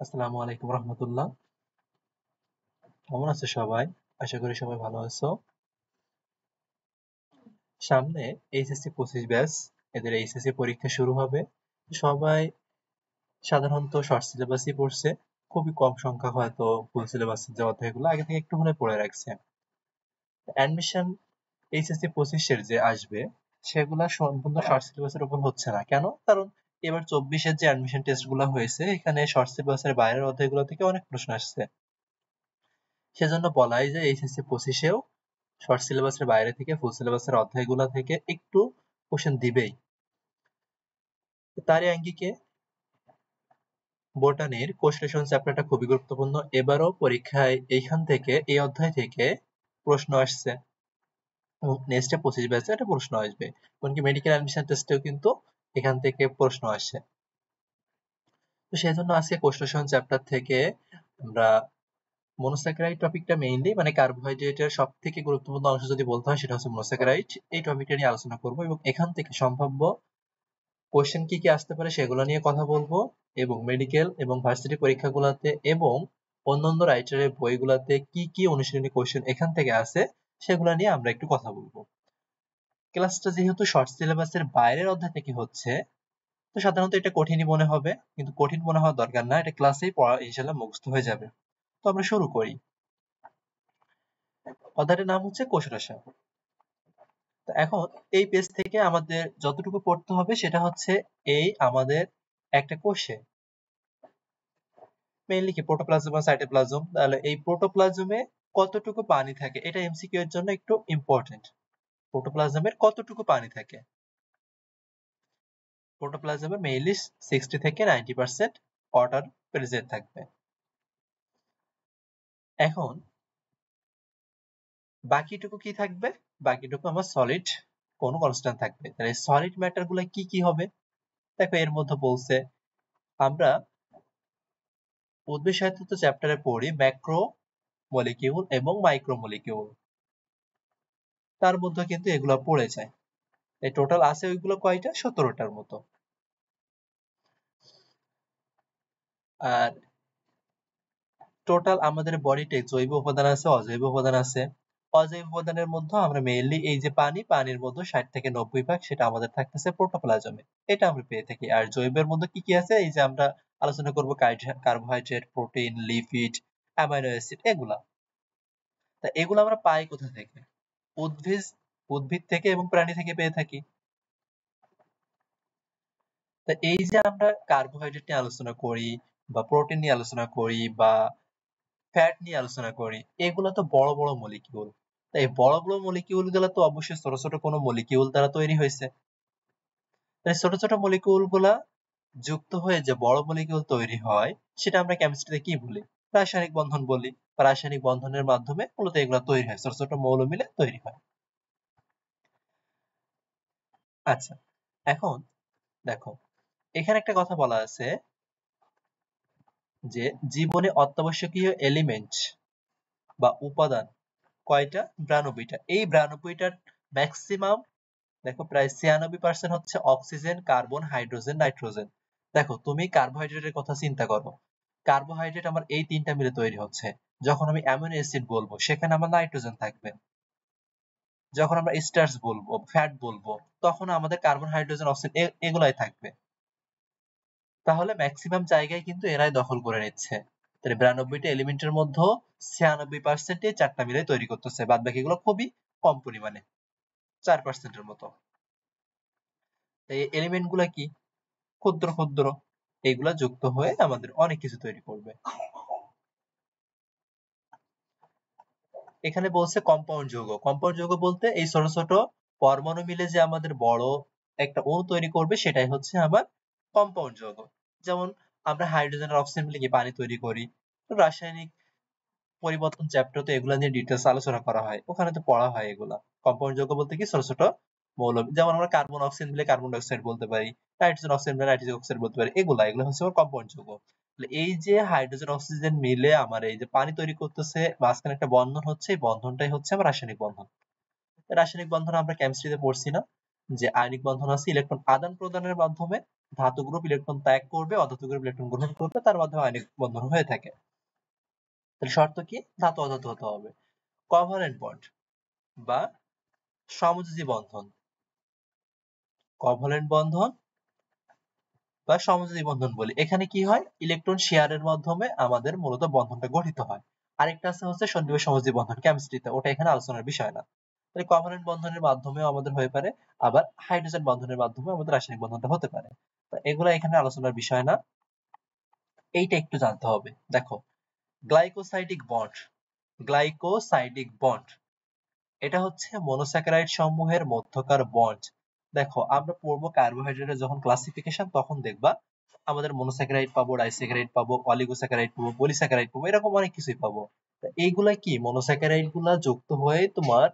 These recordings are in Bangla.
আসসালামু আলাইকুম রহমতুল্লাহ। কেমন আছো সবাই? আশা করি সবাই ভালো আছো। সামনে এইচএসসি 25 ব্যাচ, এদের এইচএসসি পরীক্ষা শুরু হবে। সবাই সাধারণত শর্ট সিলেবাসই পড়ছে, খুবই কম সংখ্যক হয়তো ফুল সিলেবাসের যে অধ্যায়গুলো আগে থেকে একটু হলে পড়ে রাখছে। অ্যাডমিশন এইচএসসি 25-এর যে আসবে সেগুলা সম্পূর্ণ শর্ট সিলেবাসের উপর হচ্ছে না। কেন? কারণ এবার 24-এর যে অ্যাডমিশন টেস্ট গুলা হয়েছে এখানে শর্ট সিলেবাসের বাইরের অধ্যায়গুলো থেকে অনেক প্রশ্ন আসছে। সেজন্য বলাই যে এইচএসসি 25-এও শর্ট সিলেবাসের বাইরে থেকে ফুল সিলেবাসের অধ্যায়গুলো থেকে একটু কোশ্চেন দিবেই। তারই আঙ্গিকে বোটানির কোষ চ্যাপ্টারটা খুবই গুরুত্বপূর্ণ। এবারও পরীক্ষায় এইখান থেকে এই অধ্যায় থেকে প্রশ্ন আসছে এবং নেক্সটে 25 ব্যাচে একটা প্রশ্ন আসবে। এমনকি মেডিকেল অ্যাডমিশন টেস্টেও কিন্তু এখান থেকে প্রশ্ন আসে। তো সেই জন্য আজকে কোষ চ্যাপ্টার থেকে আমরা মনোস্যাকারাইড টপিকটা মেইনলি মানে কার্বোহাইড্রেটের সব থেকে গুরুত্বপূর্ণ অংশ যদি বলতে হয় সেটা হচ্ছে মনোস্যাকারাইড। এই টপিকটা নিয়ে আলোচনা করব এবং এখান থেকে সম্ভাব্য কোশ্চেন কি কি আসতে পারে সেগুলো নিয়ে কথা বলবো এবং মেডিকেল এবং ভার্সিটি পরীক্ষাগুলোতে এবং অন্যান্য রাইটারের বইগুলোতে কি কি অনুশীলনী কোশ্চেন এখান থেকে আসে সেগুলো নিয়ে আমরা একটু কথা বলবো। ক্লাসটা যেহেতু শর্ট সিলেবাসের বাইরের অধ্যায় থেকে হচ্ছে, তো সাধারণত এটা কঠিনই মনে হবে, কিন্তু কঠিন মনে হওয়ার দরকার না, এটা ক্লাসেই পড়া ইনশাল্লাহ মুখস্থ হয়ে যাবে। তো আমরা শুরু করি। অধ্যায়টার নাম হচ্ছে কোষ রসায়ন। তো এখন এই পেজ থেকে আমাদের যতটুকু পড়তে হবে সেটা হচ্ছে এই আমাদের একটা কোষে মেইনলি কি প্রোটোপ্লাজম আর সাইটোপ্লাজম, তাহলে এই প্রোটোপ্লাজমে কতটুকু পানি থাকে এটা এমসিকিউ এর জন্য একটু ইম্পর্টেন্ট। প্রোটোপ্লাজমের কতটুকু পানি থাকে? প্রোটোপ্লাজমে মেইনলি 60 থেকে 90% ওয়াটার প্রেজেন্ট থাকবে। এখন বাকিটুকু কি থাকবে? বাকিটুকু আমার সলিড কোন কনস্ট্যান্ট থাকবে। তাহলে সলিড ম্যাটার গুলো কি কি হবে? দেখো এর মধ্যে বলছে আমরা উদ্ভিদ সাহিত্য চ্যাপ্টারে পড়ি ম্যাক্রো মলিকিউল এবং মাইক্রো মলিকিউল, তার মধ্যে কিন্তু এগুলো পড়ে যায়। এই টোটাল আছে ওইগুলো কয়টা? 17টার মতো। আর টোটাল আমাদের বডিতে জৈব উপাদান আছে, অজৈব উপাদান আছে। অজৈব উপাদানের মধ্যে আমরা মেইনলি এই যে পানির মধ্যে 60 থেকে 90% সেটা আমাদের থাকতেছে প্রোটোপ্লাজমে, এটা আমরা পেয়ে থাকি। আর জৈবের মধ্যে কি কি আছে এই যে আমরা আলোচনা করব carbohydrate, protein, lipid, amino acid এগুলা। তা এগুলো আমরা পাই কোথা থেকে? উদ্ভিদ উদ্ভিদ থেকে এবং প্রাণী থেকে পেয়ে থাকি। তা এই যে আমরা কার্বোহাইড্রেট নিয়ে আলোচনা করি বা প্রোটিন নিয়ে আলোচনা করি বা ফ্যাট নিয়ে আলোচনা করি, এগুলো তো বড় বড় মলিকিউল। তাই বড় বড় মলিকিউল গুলো তো অবশ্যই ছোট ছোট কোনো মলিকিউল দ্বারা তৈরি হয়েছে। তাই ছোট ছোট মলিকিউল গুলা যুক্ত হয়ে যে বড় মলিকিউল তৈরি হয় সেটা আমরা কেমিস্ট্রিতে কি বলি? রাসায়নিক বন্ধন বলি। বা রাসায়নিক বন্ধনের মাধ্যমে মূলত এগুলো তৈরি হয়, ছোট ছোট মৌল মিলে তৈরি হয়। আচ্ছা, এখন দেখো এখানে একটা কথা বলা আছে যে জীবনে অত্যাবশ্যকীয় এলিমেন্ট বা উপাদান কয়টা? 92টা। এই 92টার ম্যাক্সিমাম দেখো প্রায় 96% হচ্ছে অক্সিজেন, কার্বন, হাইড্রোজেন, নাইট্রোজেন। দেখো তুমি কার্বোহাইড্রেটের কথা চিন্তা করো, কার্বোহাইড্রেট আমার এই তিনটা মিলে তৈরি হচ্ছে। যখন আমি অ্যামিনো অ্যাসিড বলবো সেখানে আমার নাইট্রোজেন থাকবে। যখন আমরা স্টার্চ বলবো, ফ্যাট বলবো, তখন আমাদের কার্বন, হাইড্রোজেন, অক্সিজেন এগুলাই থাকবে। তাহলে ম্যাক্সিমাম জায়গায় কিন্তু এরাই দখল করে নিচ্ছে। তাহলে 92টা এলিমেন্টের মধ্যে 96% চারটা মিলে তৈরি করতেছে, বাদ বাকিগুলো খুবই কম পরিমাণে, 4%-এর মতো। এই এলিমেন্ট গুলা কি? ক্ষুদ্র ক্ষুদ্র, এগুলা যুক্ত হয়ে আমাদের অনেক কিছু তৈরি করবে। এখানে বলছে কম্পাউন্ড যৌগ। কম্পাউন্ড যৌগ বলতে এই ছোট ছোট পরমাণু মিলে যে আমাদের বড় একটা অণু তৈরি করবে সেটাই হচ্ছে আবার কম্পাউন্ড যৌগ। যেমন আমরা হাইড্রোজেন আর অক্সিজেন মিলে কি পানি তৈরি করি। তো রাসায়নিক পরিবর্তন চ্যাপ্টার তো এগুলা নিয়ে ডিটেলস আলোচনা করা হয়, ওখানে তো পড়া হয় এগুলা। কম্পাউন্ড যৌগ বলতে কি ছোট ছোট মৌল, যেমন আমরা কার্বন অক্সিজেন মিলে কার্বন ডাই অক্সাইড বলতে পারি, নাইট্রোজেন অক্সাইড মিলে নাইট্রোজেন অক্সাইড বলতে পারি, এগুলো হচ্ছে আমার কম্পাউন্ড যৌগ। এই যে হাইড্রোজেন অক্সিজেন মিলে আমার এই যে পানি তৈরি করতেছে, মাঝখানে একটা বন্ধন হচ্ছে, এই বন্ধনটাই হচ্ছে আমার রাসায়নিক বন্ধন। রাসায়নিক বন্ধন আমরা কেমিস্ট্রিতে পড়ছি না? যে আয়নিক বন্ধন আছে ইলেকট্রন আদান প্রদানের মাধ্যমে ধাতু গ্রুপ ইলেকট্রন ত্যাগ করবে, অধাতু গ্রুপ ইলেকট্রন গ্রহণ করবে, তার মাধ্যমে আয়নিক বন্ধন হয়ে থাকে। তাহলে শর্ত কি? ধাতু অধাতু হতে হবে। কোভ্যালেন্ট বন্ড বা সমযোজী বন্ধন, কোভ্যালেন্ট বন্ধন বা সমযোজী বন্ধন বলি। এখানে কি হয়? ইলেকট্রন শেয়ারের মাধ্যমে আমাদের মূলত বন্ধনটা গঠিত হয়। আরেকটা আছে হচ্ছে সন্নিবেশ সমযোজী বন্ধন কেমিস্ট্রিতে, ওটা এখানে আলোচনার বিষয় না। তাহলে কোভ্যালেন্ট বন্ধনের মাধ্যমেও আমাদের হয়ে পারে, আবার হাইড্রোজেন বন্ধনের মাধ্যমে আমাদের রাসায়নিক বন্ধনটা হতে পারে। এগুলো এখানে আলোচনার বিষয় না, এইটা একটু জানতে হবে। দেখো, গ্লাইকোসাইডিক বন্ড, গ্লাইকোসাইডিক বন্ড এটা হচ্ছে মনোস্যাকারাইড সমূহের মধ্যকার বন্ড। দেখো, আমরা পড়বো কার্বোহাইড্রেটের যখন ক্লাসিফিকেশন, তখন দেখবা আমাদের মনোস্যাকারাইড পাবো, ডাইস্যাকারাইড পাবো, অলিগোস্যাকারাইড পাবো, পলিস্যাকারাইড পাবো, এরকম অনেক কিছুই পাবো। এইগুলা কি? মনোস্যাকারাইড গুলা যুক্ত হয়ে তোমার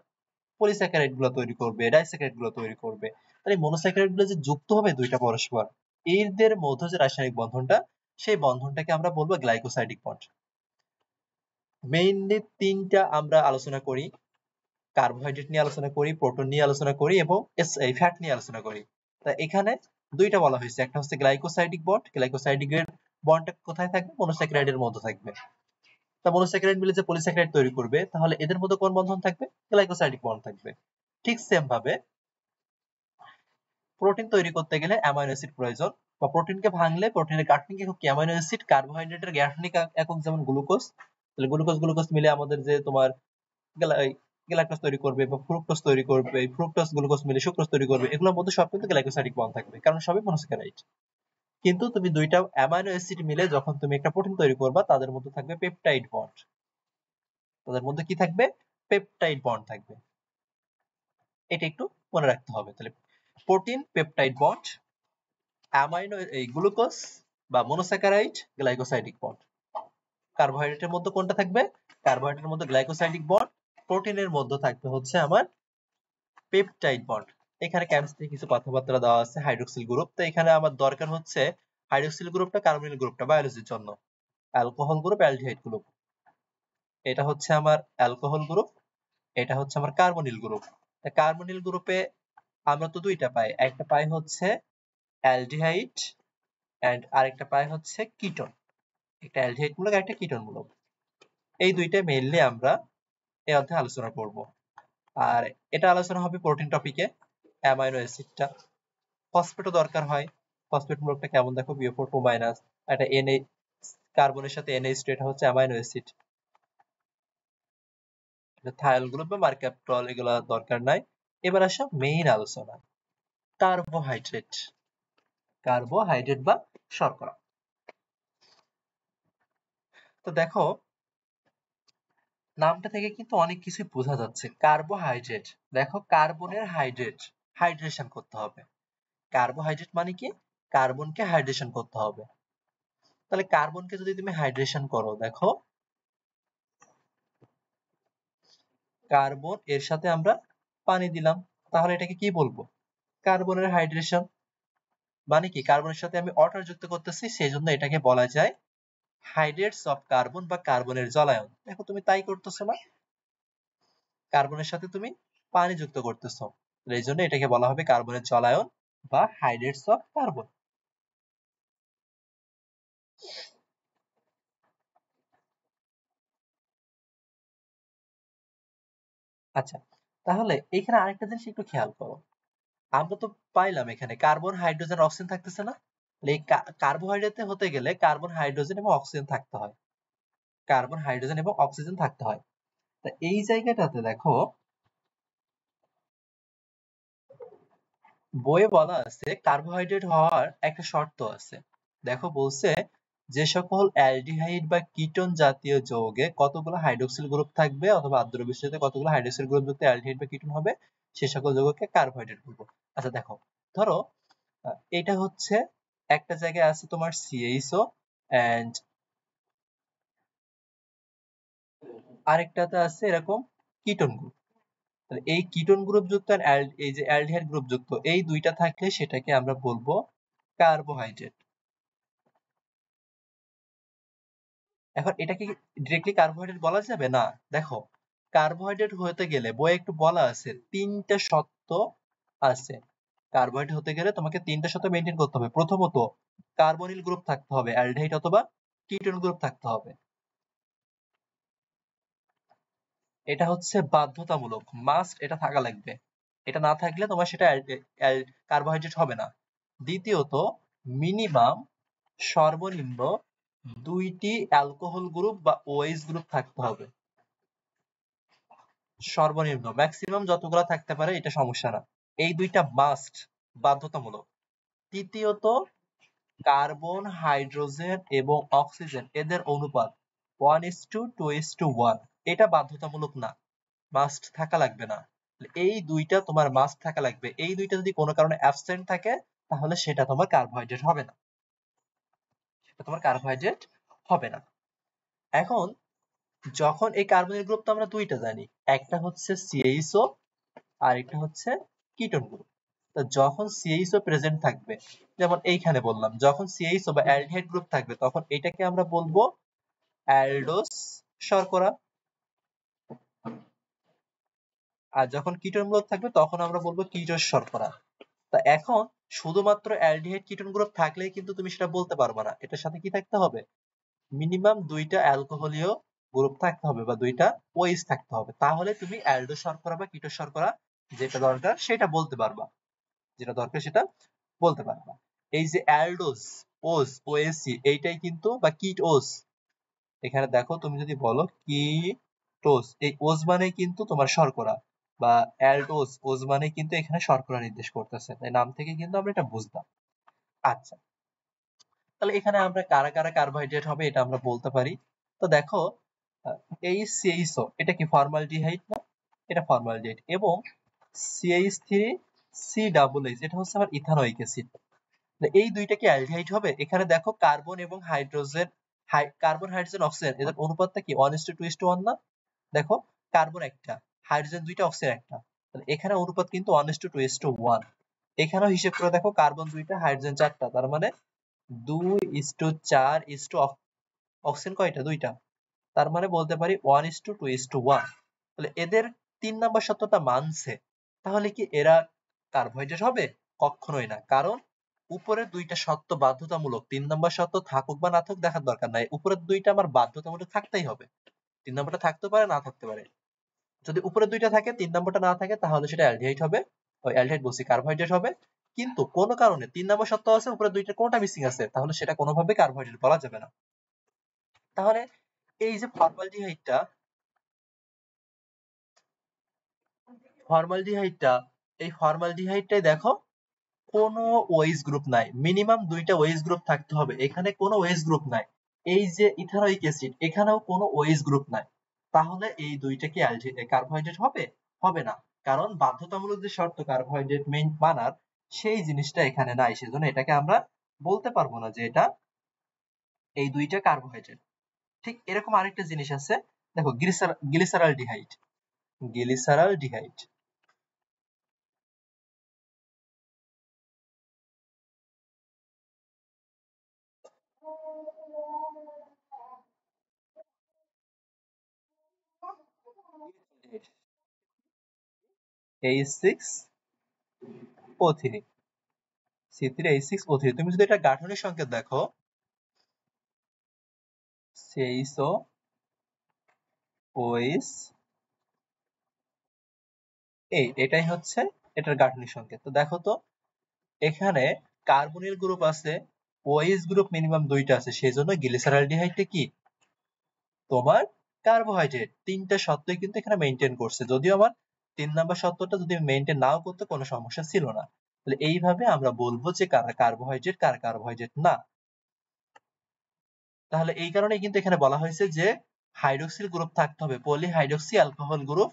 পলিস্যাকারাইড গুলা তৈরি করবে, ডাইস্যাকারাইড গুলা তৈরি করবে। তাহলে মনোস্যাকারাইড গুলো যে যুক্ত হবে দুইটা পরস্পর, এদের মধ্যে যে রাসায়নিক বন্ধনটা, সেই বন্ধনটাকে আমরা বলবো গ্লাইকোসাইডিক বন্ড। মেইনলি তিনটা আমরা আলোচনা করি, কার্বোহাইড্রেট নিয়ে আলোচনা করি, প্রোটিন নিয়ে আলোচনা করি এবং ফ্যাট নিয়ে আলোচনা করি। তা এখানে দুইটা বলা হয়েছে, একটা হচ্ছে গ্লাইকোসাইডিক বন্ড, গ্লাইকোসাইডিক এর বন্ডটা কোথায় থাকবে? মনোস্যাকারাইডের মধ্যে থাকবে। তা মনোস্যাকারাইড মিলে যে পলিস্যাকারাইড তৈরি করবে, তাহলে এদের মধ্যে কোন বন্ধন থাকবে? গ্লাইকোসাইডিক বন্ড থাকবে। ঠিক সেম ভাবে প্রোটিন তৈরি করতে গেলে অ্যামাইনো অ্যাসিড প্রয়োজন, বা প্রোটিনকে ভাঙলে প্রোটিনের গাঠনিক একক কি? Amino acid. কার্বোহাইড্রেটের গাঠনিক একক যেমন গ্লুকোজ, তাহলে গ্লুকোজ গ্লুকোজ মিলে আমাদের যে তোমার গ্লাইকোজ তৈরি করবে বা ফ্রুক্টোজ তৈরি করবে, ফ্রুক্টোজ গ্লুকোজ মিলে সুক্রোজ তৈরি করবে, এগুলোর মধ্যে সব কিন্তু গ্লাইকোসাইডিক বন্ড থাকবে, কারণ সবই মনোস্যাকারাইড। কিন্তু তুমি দুইটা অ্যামাইনো অ্যাসিড মিলে যখন তুমি একটা প্রোটিন তৈরি করবা, তাদের মধ্যে থাকবে পেপটাইড বন্ড, তাদের মধ্যে কি থাকবে? পেপটাইড বন্ড থাকবে। এটা একটু মনে রাখতে হবে। তাহলে প্রোটিন, পেপটাইড বন্ড, অ্যামাইনো এই গ্লুকোজ বা মনোস্যাকারাইড, গ্লাইকোসাইডিক বন্ড। কার্বোহাইড্রেটের মধ্যে কোনটা থাকবে? কার্বোহাইড্রেটের মধ্যে গ্লাইকোসাইডিক বন্ড, প্রোটিনের মধ্যে থাকবে হচ্ছে আমার পেপটাইড বন্ড। এখানে কেমিস্ট্রি কিছু কথাবার্তা দেওয়া আছে, হাইড্রোক্সিল গ্রুপ। তো এখানে আমার দরকার হচ্ছে হাইড্রোক্সিল গ্রুপটা, কার্বনিল গ্রুপটা বায়োলজির জন্য। অ্যালকোহল গ্রুপ, অ্যালডিহাইড গ্রুপ, এটা হচ্ছে আমার অ্যালকোহল গ্রুপ, এটা হচ্ছে আমার কার্বনিল গ্রুপ। কার্বনিল গ্রুপে আমরা তো দুইটা পাই, একটা পাই হচ্ছে অ্যালডিহাইড এন্ড আরেকটা পাই হচ্ছে কিটোন। একটা অ্যালডিহাইড মূলক, একটা কিটোন মূলক। এই দুইটা মেইনলি আমরা এই অধ্যায়ে আলোচনা করব। আর এটা আলোচনা হবে প্রোটিন টপিকে। অ্যামাইনো অ্যাসিডটা, ফসফেটও দরকার হয়। ফসফেট মূলকটা কেমন দেখো, BF4 2- একটা Na, কার্বনের সাথে NH2, এটা হচ্ছে অ্যামাইনো অ্যাসিড। থায়োল গ্রুপ বা মার্কাপটল এগুলা দরকার নাই। এবার আসা মেইন আলোচনা, কার্বোহাইড্রেট। কার্বোহাইড্রেট বা শর্করা। তো দেখো, নামটা থেকে কিন্তু অনেক কিছু বোঝা যাচ্ছে। কার্বোহাইড্রেট, দেখো কার্বনের হাইড্রেট, হাইড্রেশন করতে হবে। কার্বোহাইড্রেট মানে কি? কার্বনকে হাইড্রেশন করতে হবে। তাহলে কার্বনকে যদি তুমি হাইড্রেশন করো, দেখো কার্বন এর সাথে আমরা পানি দিলাম, তাহলে এটাকে কি বলবো? কার্বনের হাইড্রেশন। মানে কি? কার্বনের সাথে আমি ওয়াটার যুক্ত করতেছি, সেই জন্য এটাকে বলা যায় হাইড্রেটস অফ কার্বন বা কার্বনের জলায়ন। দেখো তুমি তাই করতেছো না, কার্বনের সাথে তুমি পানি যুক্ত করতেছো, এই জন্য এটাকে বলা হবে কার্বনের জলায়ন বা হাইড্রেটস অফ কার্বন। আচ্ছা, তাহলে এখানে আরেকটা জিনিস একটু খেয়াল করো। আমরা তো পাইলাম এখানে কার্বন, হাইড্রোজেন, অক্সিজেন থাকতেছে না? এই কার্বোহাইড্রেট হতে গেলে কার্বন, হাইড্রোজেন এবং অক্সিজেন থাকতে হয়। কার্বন, হাইড্রোজেন এবং অক্সিজেন থাকতে হয়। তা এই জায়গাটাতে দেখো বইয়ে বলা আছে কার্বোহাইড্রেট হওয়ার একটা শর্ত আছে। দেখো বলছে, যে সকল অ্যালডিহাইড বা কিটোন জাতীয় যৌগে কতগুলো হাইড্রোক্সিল গ্রুপ থাকবে, অথবা আদ্র বিশিষ্টতে কতগুলো হাইড্রোক্সিল গ্রুপ যুক্ত অ্যালডিহাইড বা কিটোন হবে, সে সকল যৌগকে কার্বোহাইড্রেট বলবো। আচ্ছা দেখো, ধরো এটা হচ্ছে একটা জায়গায় আছে তোমার CHO এন্ড আরেকটাতে আছে এরকম কিটোন গ্রুপ। তাহলে এই কিটোন গ্রুপ যুক্ত আর এই যে অ্যালডিহাইড গ্রুপ যুক্ত, এই দুইটা থাকলে সেটাকে আমরা বলবো কার্বোহাইড্রেট। এখন এটাকে ডিরেক্টলি কার্বোহাইড্রেট বলা যাবে না। দেখো, কার্বোহাইড্রেট হতে গেলে বইয়ে একটু বলা আছে তিনটা শর্ত আছে। কার্বোহাইড্রেট হতে গেলে তোমাকে তিনটা শর্ত মেনটেন করতে হবে। প্রথমত কার্বনিল গ্রুপ থাকতে হবে, অ্যালডিহাইড অথবা কিটোন গ্রুপ থাকতে হবে। এটা হচ্ছে বাধ্যতামূলক, মাস্ট, এটা থাকা লাগবে। এটা না থাকলে তোমার সেটা কার্বোহাইড্রেট হবে না। দ্বিতীয়ত মিনিমাম সর্বনিম্ন 2টি অ্যালকোহল গ্রুপ বা ওএইচ গ্রুপ থাকতে হবে। সর্বনিম্ন, ম্যাক্সিমাম যতগুলো থাকতে পারে এটা সমস্যা না, এই দুইটা মাস্ট, বাধ্যতামূলক। তৃতীয়ত কার্বন, হাইড্রোজেন এবং অক্সিজেন এদের অনুপাত 1:2:1, এটা বাধ্যতামূলক না, মাস্ট থাকা লাগবে না। এই দুইটা তোমার মাস্ট থাকা লাগবে। এই দুইটা যদি কোনো কারণে অ্যাবসেন্ট থাকে তাহলে সেটা তোমার কার্বোহাইড্রেট হবে না, সেটা তোমার কার্বোহাইড্রেট হবে না। এখন যখন এই কার্বনের গ্রুপ তো আমরা দুইটা জানি, একটা হচ্ছে CHO আর একটা হচ্ছে কিটোন গ্রুপ। তো যখন CHO প্রেজেন্ট থাকবে, যেমন এইখানে বললাম, যখন CHO বা অ্যালডিহাইড গ্রুপ থাকবে তখন এটাকে আমরা বলবো অ্যালডোস শর্করা, আর যখন কিটোন গ্রুপ থাকবে তখন আমরা বলবো কিটোস শর্করা। তা এখন শুধুমাত্র অ্যালডিহাইড কিটোন গ্রুপ থাকলেই কিন্তু তুমি সেটা বলতে পারবে না, এটার সাথে কি থাকতে হবে, মিনিমাম দুইটা অ্যালকোহলীয় গ্রুপ থাকতে হবে বা দুইটা ওএইচ থাকতে হবে, তাহলে তুমি অ্যালডো শর্করা বা কিটোস শর্করা যেটা দরকার সেটা বলতে পারবা, যেটা দরকার সেটা বলতে পারবা। এই যে অ্যালডোজ, ওজ, ওএসি এইটাই কিন্তু, বা কিটোজ, এখানে দেখো তুমি যদি বলো কিটোজ, এই ওজ মানে কিন্তু তোমার শর্করা, বা অ্যালডোজ, ওজ মানে কিন্তু এখানে শর্করা নির্দেশ করতেছে, তাই নাম থেকে কিন্তু আমরা এটা বুঝলাম। আচ্ছা, তাহলে এখানে আমরা কারা কারা কার্বোহাইড্রেট হবে এটা আমরা বলতে পারি। তো দেখো, এই CHO এটা কি ফর্মালডিহাইড না, এটা ফর্মালডিহাইড, এবং CH3CH এটা হচ্ছে আমার ইথানোয়িক অ্যাসিড। এই দুইটা কি অ্যালডিহাইড হবে? এখানে দেখো কার্বন এবং হাইড্রোজেন, কার্বন, হাইড্রোজেন, অক্সিজেন এদের অনুপাতটা কি 1:2:1 না? দেখো, কার্বন একটা, হাইড্রোজেন দুইটা, অক্সিজেন একটা, তাহলে এখানে অনুপাত কিন্তু 1:2:1। এখানেও হিসেব করে দেখো, কার্বন দুইটা, হাইড্রোজেন চারটা, তার মানে 2:4, অক্সিজেন কয়টা, দুইটা, তার মানে বলতে পারি 1:2:1। তাহলে এদের 3 নম্বর শর্তটা মানছে, তাহলে কি এরা কার্বোহাইড্রেট হবে? কখনোই না, কারণ উপরের দুইটা শর্ত বাধ্যতামূলক, 3 নম্বর শর্ত থাকুক বা না থাকুক দেখার দরকার নাই, উপরের দুইটা আমার বাধ্যতামূলক থাকতেই হবে। 3 নম্বরটা থাকতে পারে, না থাকতে পারে। যদি উপরের দুইটা থাকে, 3 নম্বরটা না থাকে, তাহলে সেটা অ্যালডিহাইড হবে, ওই অ্যালডিহাইড বলছি, কার্বোহাইড্রেট হবে। কিন্তু কোন কারণে 3 নম্বর শর্ত আছে, উপরের দুইটা কোনটা মিসিং আছে, তাহলে সেটা কোনোভাবে কার্বোহাইড্রেট বলা যাবে না। তাহলে এই যে ফর্মালডিহাইডটা, এই ফর্মালডিহাইডটাই দেখো কোনো ওএইচ গ্রুপ নাই, মিনিমাম দুইটা ওএইচ গ্রুপ থাকতে হবে, এখানে কোনো ওএইচ গ্রুপ নাই। এই যে ইথানোয়িক অ্যাসিড, এখানেও কোনো ওএইচ গ্রুপ নাই, তাহলে এই দুইটা কি কার্বোহাইড্রেট হবে? হবে না, কারণ বাধ্যতামূলক যে শর্ত কার্বোহাইড্রেট মানার, সেই জিনিসটা এখানে নাই, সেজন্য এটাকে আমরা বলতে পারবো না যে এটা, এই দুইটা কার্বোহাইড্রেট। ঠিক এরকম আরেকটা জিনিস আছে, দেখো গ্লিসারালডিহাইড, গ্লিসারালডিহাইড H6O3, C3H6O3, তুমি যদি এটা গাঠনিক সংকেত দেখো, CHOOH, এটাই হচ্ছে এটার গাঠনিক সংকেত। তো দেখো তো, এখানে কার্বনিল গ্রুপ আছে, ওএইচ গ্রুপ মিনিমাম দুইটা আছে, সেজন্য গ্লিসারালডিহাইডটা কি তোমার কার্বোহাইড্রেট। তিনটা শর্তই কিন্তু এখানে মেনটেন করছে, যদিও আমার 3 নম্বর শর্তটা যদি মেনটেন নাও করতে কোনো সমস্যা ছিল না। তাহলে এইভাবে আমরা বলবো যে কারা কার্বোহাইড্রেট, কারা কার্বোহাইড্রেট না। তাহলে এই কারণে কিন্তু এখানে বলা হয়েছে যে হাইড্রোক্সিল গ্রুপ থাকতে হবে, পলিহাইড্রোক্সি অ্যালকোহল গ্রুপ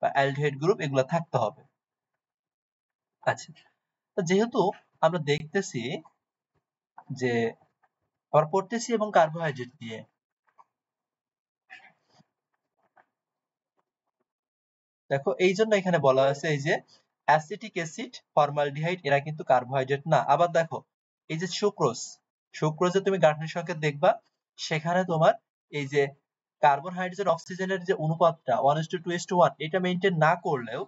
বা অ্যালডিহাইড গ্রুপ এগুলো থাকতে হবে। আচ্ছা, তো যেহেতু আমরা দেখতেছি যে আমরা পড়তেছি এবং কার্বোহাইড্রেট নিয়ে, দেখো এই জন্য এখানে বলা হয়েছে এই যে অ্যাসিটিক অ্যাসিড, ফর্মালডিহাইড এরা কিন্তু কার্বোহাইড্রেট না। আবার দেখো এই যে সুক্রোজ, সুক্রোজে তুমি গাঠনিক সংকেত দেখবা, সেখানে তোমার এই যে কার্বন, হাইড্রোজেন, অক্সিজেনের যে অনুপাতটা 1:2:1, এটা মেনটেন না করলেও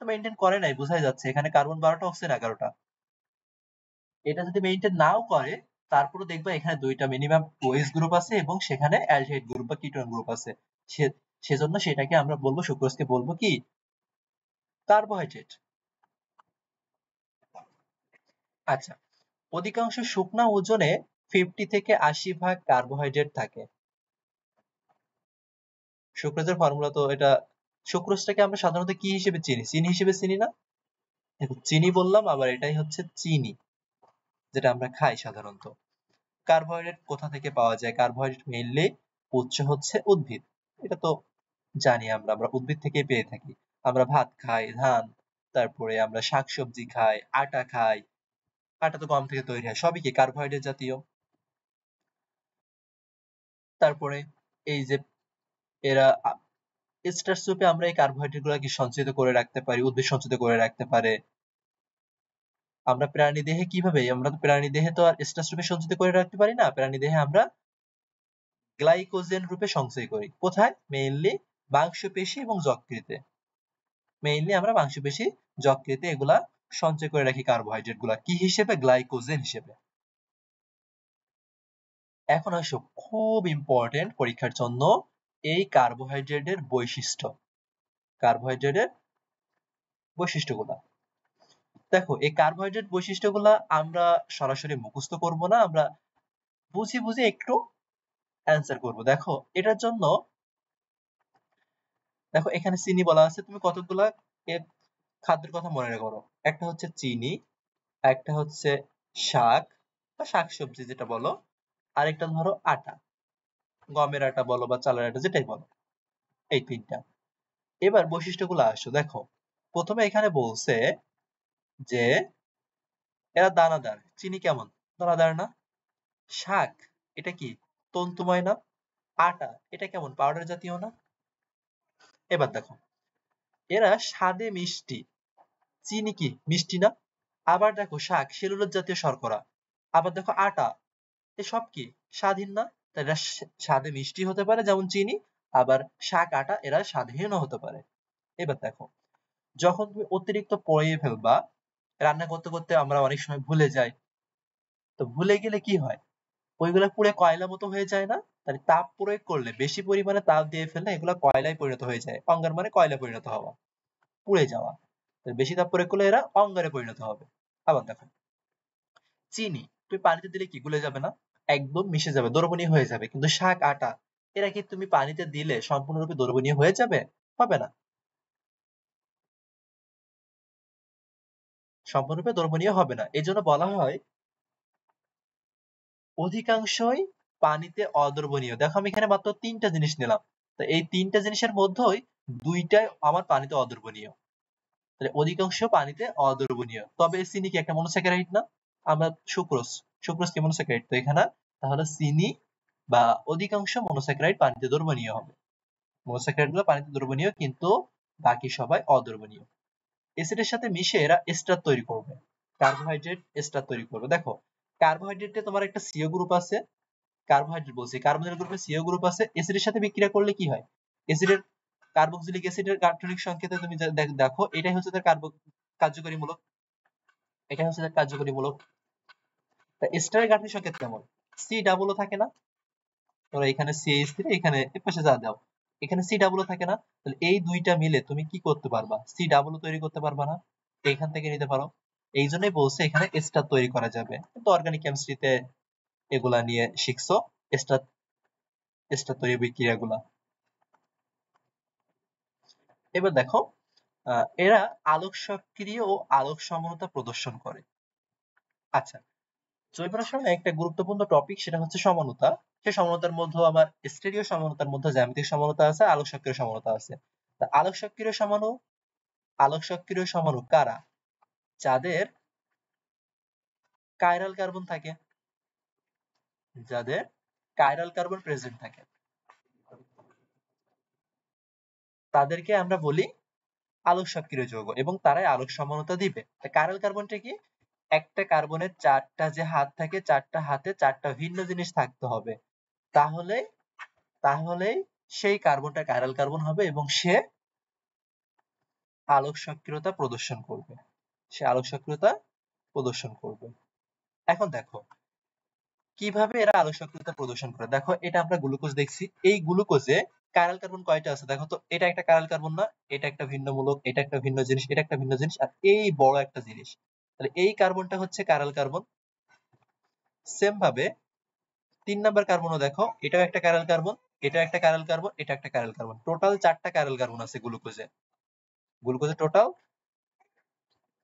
তো মেনটেন করে নাই, বোঝাই যাচ্ছে এখানে কার্বন 12টা অক্সিজেন 11টা। এটা যদি মেনটেন নাও করে, তারপরে দেখবা এখানে দুইটা মিনিমাম ওএইচ গ্রুপ আছে এবং সেখানে অ্যালডিহাইড গ্রুপ বা কিটোন গ্রুপ আছে। সেজন্য সেটাকে আমরা বলবো, সুক্রোজকে বলবো কি, কার্বোহাইড্রেট। আচ্ছা, অধিকাংশ শুকনা ওজনে 50 থেকে 80% কার্বোহাইড্রেট থাকে। সুক্রোজের ফর্মুলা তো এটা, সুক্রোজটাকে আমরা সাধারণত কি হিসেবে চিনি? চিনি হিসেবে চিনি না? দেখো, চিনি বললাম, আবার এটাই হচ্ছে চিনি যেটা আমরা খাই সাধারণত। কার্বোহাইড্রেট কোথা থেকে পাওয়া যায়? কার্বোহাইড্রেট মেইনলি উৎস হচ্ছে উদ্ভিদ। এটা তো জানি আমরা, আমরা উদ্ভিদ থেকে পেয়ে থাকি। আমরা ভাত খাই, ধান, তারপরে আমরা শাকসবজি খাই, আটা খাই। আটা তো গম থেকে তৈরি হয়, সবই কি কার্বোহাইড্রেট জাতীয়। তারপরে এই যে এরা স্টার্চ রূপে আমরা এই কার্বোহাইড্রেট গুলা কি সঞ্চিত করে রাখতে পারি, উদ্ভিদ সঞ্চিত করে রাখতে পারে। আমরা প্রাণী দেহে কিভাবে, আমরা তো প্রাণী দেহে তো আর স্টার্চ রূপে সঞ্চিত করে রাখতে পারি না, প্রাণী দেহে আমরা গ্লাইকোজেন রূপে সঞ্চয় করি। কোথায়? মেইনলি মাংসপেশি এবং যকৃতে। মেইনলি আমরা মাংসপেশি, যকৃতে এগুলা সঞ্চয় করে রাখি কার্বোহাইড্রেট গুলা, কি হিসেবে? গ্লাইকোজেন হিসেবে। এখন আসো খুব ইম্পর্টেন্ট পরীক্ষার জন্য এই কার্বোহাইড্রেটের বৈশিষ্ট্য, কার্বোহাইড্রেটের বৈশিষ্ট্যগুলা। দেখো, এই কার্বোহাইড্রেট বৈশিষ্ট্যগুলা আমরা সরাসরি মুখস্থ করব না, আমরা বুঝে বুঝে একটু অ্যান্সার করব। দেখো, এটার জন্য দেখো এখানে চিনি বলা আছে, তুমি কতগুলা এর খাদ্যের কথা মনে করো। একটা হচ্ছে চিনি, একটা হচ্ছে শাক বা শাকসবজি যেটা বলো, আরেকটা ধরো আটা, গমের আটা বলো বা চালের আটা, যেটাই বলো, এই তিনটা। এবার বৈশিষ্ট্যগুলো আসো, দেখো প্রথমে এখানে বলছে যে এরা দানাদার। চিনি কেমন? দানাদার না? শাক, এটা কি তন্তুময় না? আটা, এটা কেমন পাউডার জাতীয় না? এবার দেখো, এরা স্বাদে মিষ্টি। চিনি কি মিষ্টি না? আবার দেখো শাক সেলুলোজ জাতীয় শর্করা। আবার দেখো আটা, এসব কি স্বাদহীন না? তাই এরা স্বাদে মিষ্টি হতে পারে যেমন চিনি, আবার শাক, আটা এরা স্বাদহীনও হতে পারে। এবার দেখো, যখন তুমি অতিরিক্ত পড়িয়ে ফেলবা, রান্না করতে করতে আমরা অনেক সময় ভুলে যাই, তো ভুলে গেলে কি হয়? ওইগুলা পুড়ে কয়লা মতো হয়ে যায় না? তাহলে তাপ প্রয়োগ করলে, বেশি পরিমাণে তাপ দিয়ে ফেললে এগুলা কয়লায় পরিণত হয়ে যায়। অঙ্গার মানে কয়লা পরিণত হওয়া, পুড়ে যাওয়া। বেশি তাপ প্রয়োগ করলে এরা অঙ্গারে পরিণত হবে। আবার দেখো, চিনি তুমি পানিতে দিলে কি গুলে যাবে না? একদম মিশে যাবে, দ্রবণীয় হয়ে যাবে। কিন্তু শাক, আটা এরা কি তুমি পানিতে দিলে সম্পূর্ণরূপে দ্রবণীয় হয়ে যাবে? হবে না, সম্পূর্ণরূপে দ্রবণীয় হবে না। এই জন্য বলা হয় অধিকাংশই পানিতে অদ্রবণীয়। দেখো, আমি এখানে মাত্র তিনটা জিনিস নিলাম, তো এই তিনটা জিনিসের মধ্যেই দুইটাই আমার পানিতে অদ্রবণীয়। তাহলে অধিকাংশ পানিতে অদ্রবণীয়। তবে চিনি কি একটা মনোস্যাকারাইড না? আমরা সুক্রোজ, সুক্রোজ কি মনোস্যাকারাইড? তো এখানে তাহলে চিনি বা অধিকাংশ মনোস্যাকারাইড পানিতে দ্রবণীয় হবে। মনোস্যাকারাইড গুলো পানিতে দ্রবণীয়, কিন্তু বাকি সবাই অদ্রবণীয়। এসিডের সাথে মিশে এরা এস্টার তৈরি করবে, কার্বোহাইড্রেট এস্টার তৈরি করবে। দেখো, কার্বোহাইড্রেটে তোমার একটা সিও গ্রুপ আছে, কার্বোহাইড্রেট বলছি, কার্বনের গ্রুপে সিও গ্রুপ আছে। এসিডের সাথে বিক্রিয়া করলে কি হয়? এসিডের, কার্বক্সিলিক অ্যাসিডের গাঠনিক সংকেতে তুমি দেখো, এটাই হচ্ছে তার কার্যকরী মূলক, এটা হচ্ছে তার কার্যকরী মূলক। তা এস্টারের গাঠনিক সংকেত কেমন? সি ডাবল ও থাকে না? ধরো এখানে CH3, এখানে এর পাশে যা দাও, এখানে সি ডাবল ও থাকে না? তাহলে এই দুইটা মিলে তুমি কি করতে পারবা? সি ডাবল তৈরি করতে পারবা না? এখান থেকে নিতে পারো। এই জন্যই বলছে এখানে এস্টার তৈরি করা যাবে। কিন্তু অর্গানিক কেমিস্ট্রিতে এগুলা নিয়ে শিখছো, এস্টার, এস্টার তৈরি বিক্রিয়াগুলা। এবার দেখো, এরা আলোক সক্রিয় ও আলোক সমতা প্রদর্শন করে। আচ্ছা, জৈব রসায়নে একটা গুরুত্বপূর্ণ টপিক, সেটা হচ্ছে সমানতা। সে সমানতার মধ্যে আবার স্টেরিও সমানতার মধ্যে জ্যামিতিক সমানতা আছে, আলোক সক্রিয় সমানতা আছে। তা আলোক সক্রিয় সমাণু, আলোক সক্রিয় সমাণু কারা? যাদের কাইরাল কার্বন থাকে, যাদের কাইরাল কার্বন প্রেজেন্ট থাকে, তাদেরকে আমরা বলি আলোক সক্রিয় যৌগ, এবং তারাই আলোক সমানতা দিবে। কাইরাল কার্বনটা কি? একটা কার্বনের চারটা যে হাত থাকে, চারটা হাতে চারটা ভিন্ন জিনিস থাকতে হবে, তাহলে তাহলেই সেই কার্বনটা কাইরাল কার্বন হবে এবং সে আলোক সক্রিয়তা প্রদর্শন করবে। সে আলোক সক্রিয়তা প্রদর্শন করবে। এখন দেখো কিভাবে এরা আলোক সক্রিয়তা প্রদর্শন করে। দেখো এটা আমরা গ্লুকোজ দেখছি, এই গ্লুকোজে কার্বন কার্বন কয়টা আছে দেখো তো। এটা একটা কার্বন কার্বন না, এটা একটা ভিন্ন মূলক, এটা একটা ভিন্ন জিনিস, এটা একটা ভিন্ন জিনিস, আর এই বড় একটা জিনিস। তাহলে এই কার্বনটা হচ্ছে কারাল কার্বন। সেম ভাবে 3 নাম্বার কার্বনও দেখো, এটাও একটা কারাল কার্বন, এটা একটা কারাল কার্বন, এটা একটা কারাল কার্বন। টোটাল 4টা কারাল কার্বন আছে গ্লুকোজে। গ্লুকোজে টোটাল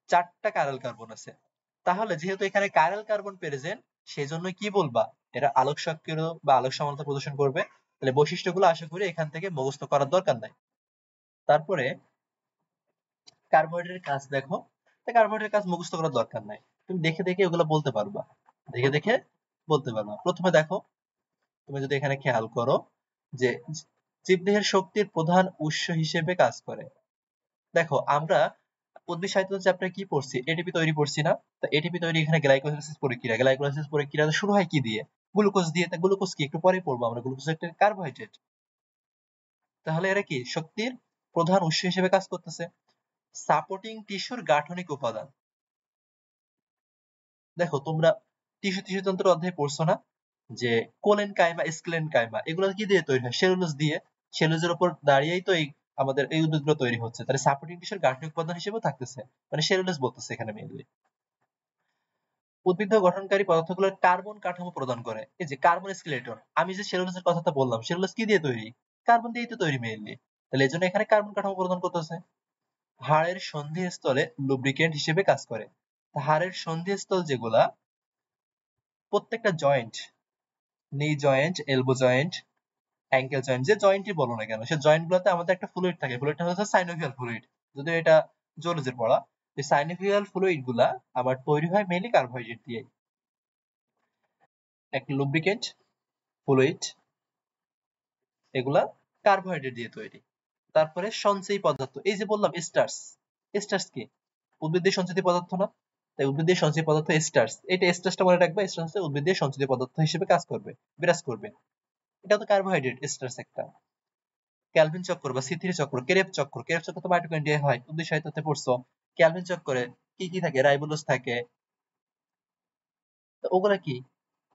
4টা কারাল কার্বন আছে। তাহলে যেহেতু এখানে কারাল কার্বন প্রেজেন্ট, সেজন্য কি বলবা, এরা আলোক সক্রিয় বা আলোক সমানতা প্রদর্শন করবে। তাহলে বৈশিষ্ট্যগুলো আশা করি এখান থেকে মুখস্থ করার দরকার নাই। তারপরে কার্বোহাইড্রেটের কাজ দেখো, কার্বোহাইড্রেটের কাজ মুখস্থ করার দরকার নাই, তুমি দেখে দেখে ওগুলো বলতে পারবা, দেখে দেখে বলতে পারবা। প্রথমে দেখো, তুমি যদি এখানে খেয়াল করো যে জীবদেহের শক্তির প্রধান উৎস হিসেবে কাজ করে। দেখো আমরা উদ্ভিদ সাহিত্য চ্যাপ্টারে কি পড়ছি, এটিপি তৈরি করছি না? তো এটিপি তৈরি এখানে গ্লাইকোলাইসিস প্রক্রিয়া, গ্লাইকোলাইসিস প্রক্রিয়া শুরু হয় কি দিয়ে, গ্লুকোজ দিয়ে। তা গ্লুকোজ কি একটু পরে পড়বো আমরা, গ্লুকোজ একটা কার্বোহাইড্রেট। তাহলে এরা কি শক্তির প্রধান উৎস হিসেবে কাজ করতেছে। সাপোর্টিং টিস্যুর গাঠনিক উপাদান, দেখো তোমরা টিস্যু তন্ত্র অধ্যায় পড়ছো না, যে কোলেন কাইমা স্ক্লেন কাইমা এগুলো কি দিয়ে তৈরি হয়, সেলুলোজ দিয়ে। সেলুলোজের উপর দাঁড়িয়েই তো এই আমাদের এই উদ্ভিদগুলো তৈরি হচ্ছে। তাহলে সাপোর্টিং টিস্যুর গাঠনিক উপাদান হিসেবেও থাকতেছে, মানে সেলুলোজ বলতেছে এখানে মেইনলি। উদ্ভিদ গঠনকারী পদার্থগুলো কার্বন কাঠামো প্রদান করে। এই যে কার্বন স্কেলেটন, আমি যে সেলুলোজের কথাটা বললাম, সেলুলোজ কি দিয়ে তৈরি, কার্বন দিয়েই তো তৈরি মেইনলি। তাহলে এই জন্য এখানে কার্বন কাঠামো প্রদান করতেছে। হাড়ের সন্ধিস্থলে লুব্রিকেন্ট হিসেবে কাজ করে। হাড়ের সন্ধিস্থল যেগুলা, প্রত্যেকটা joint, knee joint, elbow joint, ankle joint, যে জয়েন্টই বলো না কেন, সে জয়েন্ট গুলোতে আমাদের একটা ফ্লুইড থাকে, ফ্লুইডটা হচ্ছে সাইনোভিয়াল ফ্লুইড। যদিও এটা জুলজির পড়া। এই সাইনোভিয়াল ফ্লুইড গুলা আবার তৈরি হয় মেইনলি কার্বোহাইড্রেট দিয়ে। একটা লুব্রিকেন্ট, ফ্লুইড, এগুলা কার্বোহাইড্রেট দিয়ে তৈরি। তারপরে সঞ্চয়ী পদার্থ, এই যে বললাম স্টার্চ, স্টার্চ কি উদ্ভিদের সঞ্চিত পদার্থ না? তাই উদ্ভিদের সঞ্চিত পদার্থ স্টার্চ, এটা স্টার্চটা মনে রাখবে, স্টার্চ উদ্ভিদের সঞ্চিত পদার্থ হিসেবে কাজ করবে, বিরাজ করবে। এটা তো কার্বোহাইড্রেট স্টার্চ একটা। ক্যালভিন চক্র বা সি3 চক্র, ক্রেব চক্র, ক্রেব চক্র তো মাইটোকন্ড্রিয়ায় হয়, উদ্ভিদ সাহিত্যতে পড়ছো। ক্যালভিন চক্রে কি কি থাকে, রাইবোলোজ থাকে। তো ওগুলা কি,